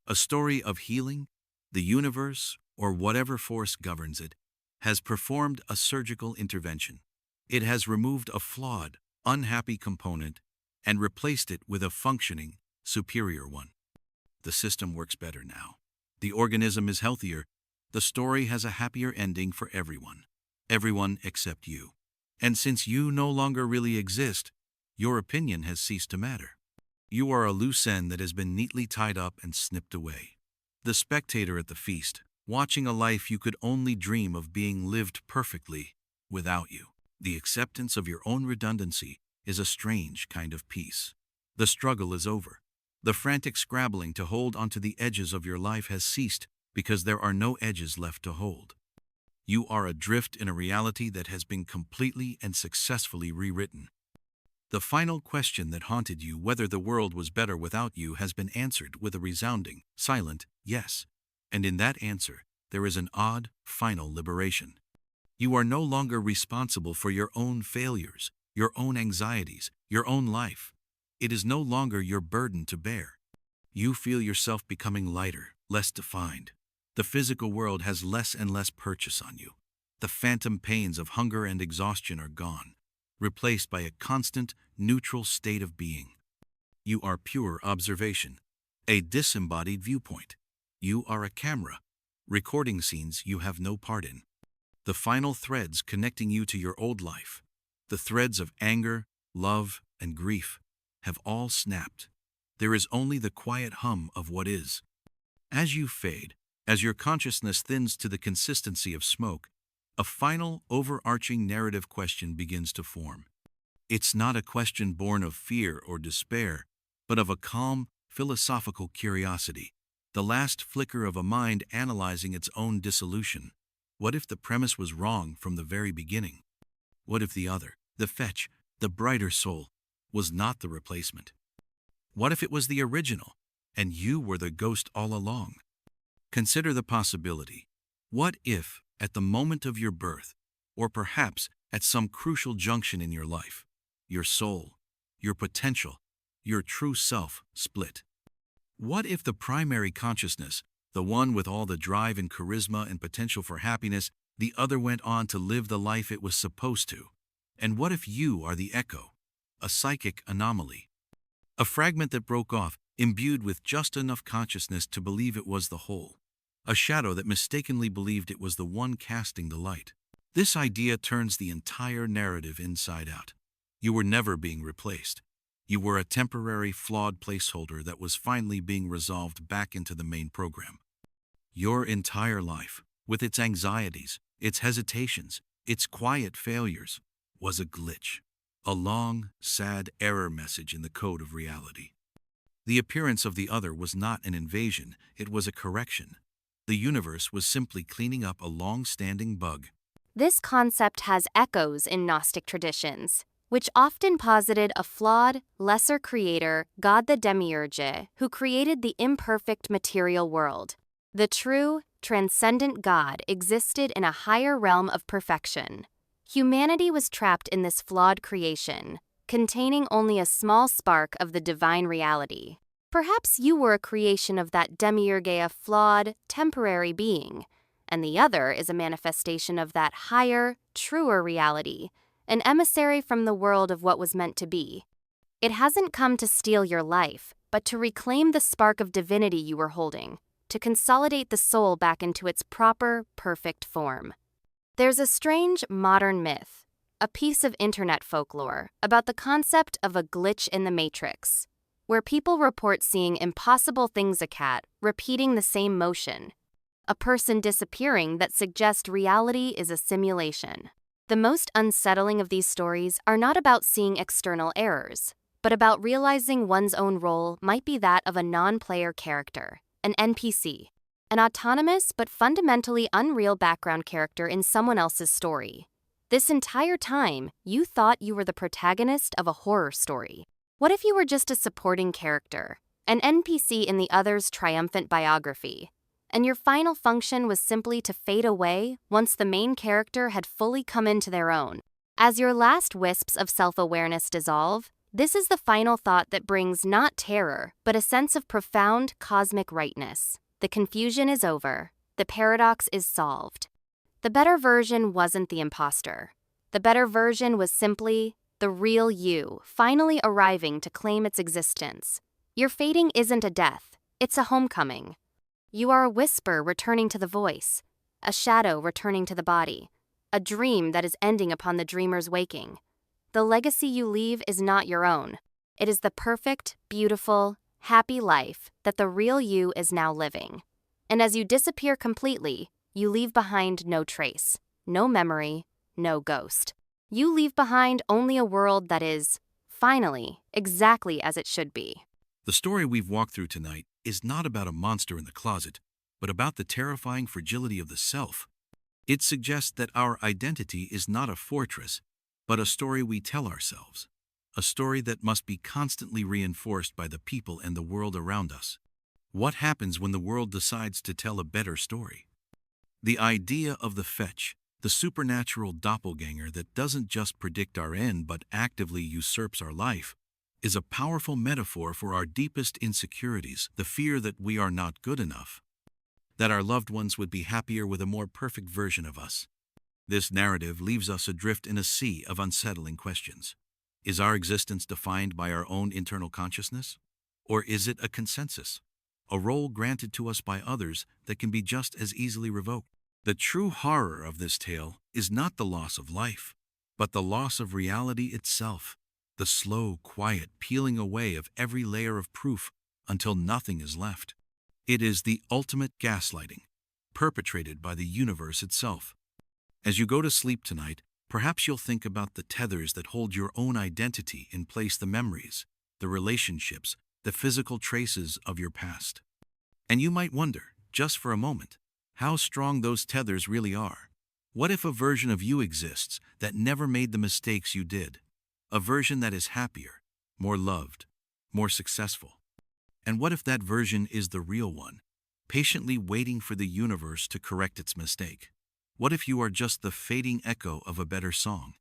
a story of healing? The universe, or whatever force governs it, has performed a surgical intervention. It has removed a flawed, unhappy component and replaced it with a functioning, superior one. The system works better now. The organism is healthier. The story has a happier ending for everyone. Everyone except you. And since you no longer really exist, your opinion has ceased to matter. You are a loose end that has been neatly tied up and snipped away. The spectator at the feast, watching a life you could only dream of being lived perfectly without you. The acceptance of your own redundancy is a strange kind of peace. The struggle is over. The frantic scrabbling to hold onto the edges of your life has ceased because there are no edges left to hold. You are adrift in a reality that has been completely and successfully rewritten. The final question that haunted you, whether the world was better without you, has been answered with a resounding, silent yes. And in that answer, there is an odd, final liberation. You are no longer responsible for your own failures, your own anxieties, your own life. It is no longer your burden to bear. You feel yourself becoming lighter, less defined. The physical world has less and less purchase on you. The phantom pains of hunger and exhaustion are gone, replaced by a constant, neutral state of being. You are pure observation, a disembodied viewpoint. You are a camera, recording scenes you have no part in. The final threads connecting you to your old life, the threads of anger, love, and grief, have all snapped. There is only the quiet hum of what is. As you fade, as your consciousness thins to the consistency of smoke, a final, overarching narrative question begins to form. It's not a question born of fear or despair, but of a calm, philosophical curiosity, the last flicker of a mind analyzing its own dissolution. What if the premise was wrong from the very beginning? What if the other, the fetch, the brighter soul, was not the replacement? What if it was the original, and you were the ghost all along? Consider the possibility. What if, at the moment of your birth, or perhaps at some crucial junction in your life, your soul, your potential, your true self split? What if the primary consciousness, the one with all the drive and charisma and potential for happiness, the other went on to live the life it was supposed to? And what if you are the echo, a psychic anomaly, a fragment that broke off, imbued with just enough consciousness to believe it was the whole, a shadow that mistakenly believed it was the one casting the light? This idea turns the entire narrative inside out. You were never being replaced. You were a temporary, flawed placeholder that was finally being resolved back into the main program. Your entire life, with its anxieties, its hesitations, its quiet failures, was a glitch, a long, sad error message in the code of reality. The appearance of the other was not an invasion, it was a correction. The universe was simply cleaning up a long-standing bug. This concept has echoes in Gnostic traditions, which often posited a flawed, lesser creator, God the Demiurge, who created the imperfect material world. The true, transcendent God existed in a higher realm of perfection. Humanity was trapped in this flawed creation, containing only a small spark of the divine reality. Perhaps you were a creation of that Demiurge, a flawed, temporary being, and the other is a manifestation of that higher, truer reality, an emissary from the world of what was meant to be. It hasn't come to steal your life, but to reclaim the spark of divinity you were holding, to consolidate the soul back into its proper, perfect form. There's a strange modern myth, a piece of internet folklore, about the concept of a glitch in the matrix, where people report seeing impossible things, a cat repeating the same motion, a person disappearing that suggests reality is a simulation. The most unsettling of these stories are not about seeing external errors, but about realizing one's own role might be that of a non-player character, an NPC, an autonomous but fundamentally unreal background character in someone else's story. This entire time, you thought you were the protagonist of a horror story. What if you were just a supporting character, an NPC in the other's triumphant biography, and your final function was simply to fade away once the main character had fully come into their own? As your last wisps of self-awareness dissolve, this is the final thought that brings not terror, but a sense of profound cosmic rightness. The confusion is over. The paradox is solved. The better version wasn't the imposter. The better version was simply the real you, finally arriving to claim its existence. Your fading isn't a death, it's a homecoming. You are a whisper returning to the voice, a shadow returning to the body, a dream that is ending upon the dreamer's waking. The legacy you leave is not your own. It is the perfect, beautiful, happy life that the real you is now living. And as you disappear completely, you leave behind no trace, no memory, no ghost. You leave behind only a world that is, finally, exactly as it should be. The story we've walked through tonight is not about a monster in the closet, but about the terrifying fragility of the self. It suggests that our identity is not a fortress, but a story we tell ourselves, a story that must be constantly reinforced by the people and the world around us. What happens when the world decides to tell a better story? The idea of the fetch, the supernatural doppelgänger that doesn't just predict our end but actively usurps our life, is a powerful metaphor for our deepest insecurities, the fear that we are not good enough, that our loved ones would be happier with a more perfect version of us. This narrative leaves us adrift in a sea of unsettling questions. Is our existence defined by our own internal consciousness? Or is it a consensus, a role granted to us by others that can be just as easily revoked? The true horror of this tale is not the loss of life, but the loss of reality itself. the slow, quiet peeling away of every layer of proof until nothing is left. It is the ultimate gaslighting, perpetrated by the universe itself. As you go to sleep tonight, perhaps you'll think about the tethers that hold your own identity in place, the memories, the relationships, the physical traces of your past. And you might wonder, just for a moment, how strong those tethers really are. What if a version of you exists that never made the mistakes you did? A version that is happier, more loved, more successful. And what if that version is the real one, patiently waiting for the universe to correct its mistake? What if you are just the fading echo of a better song,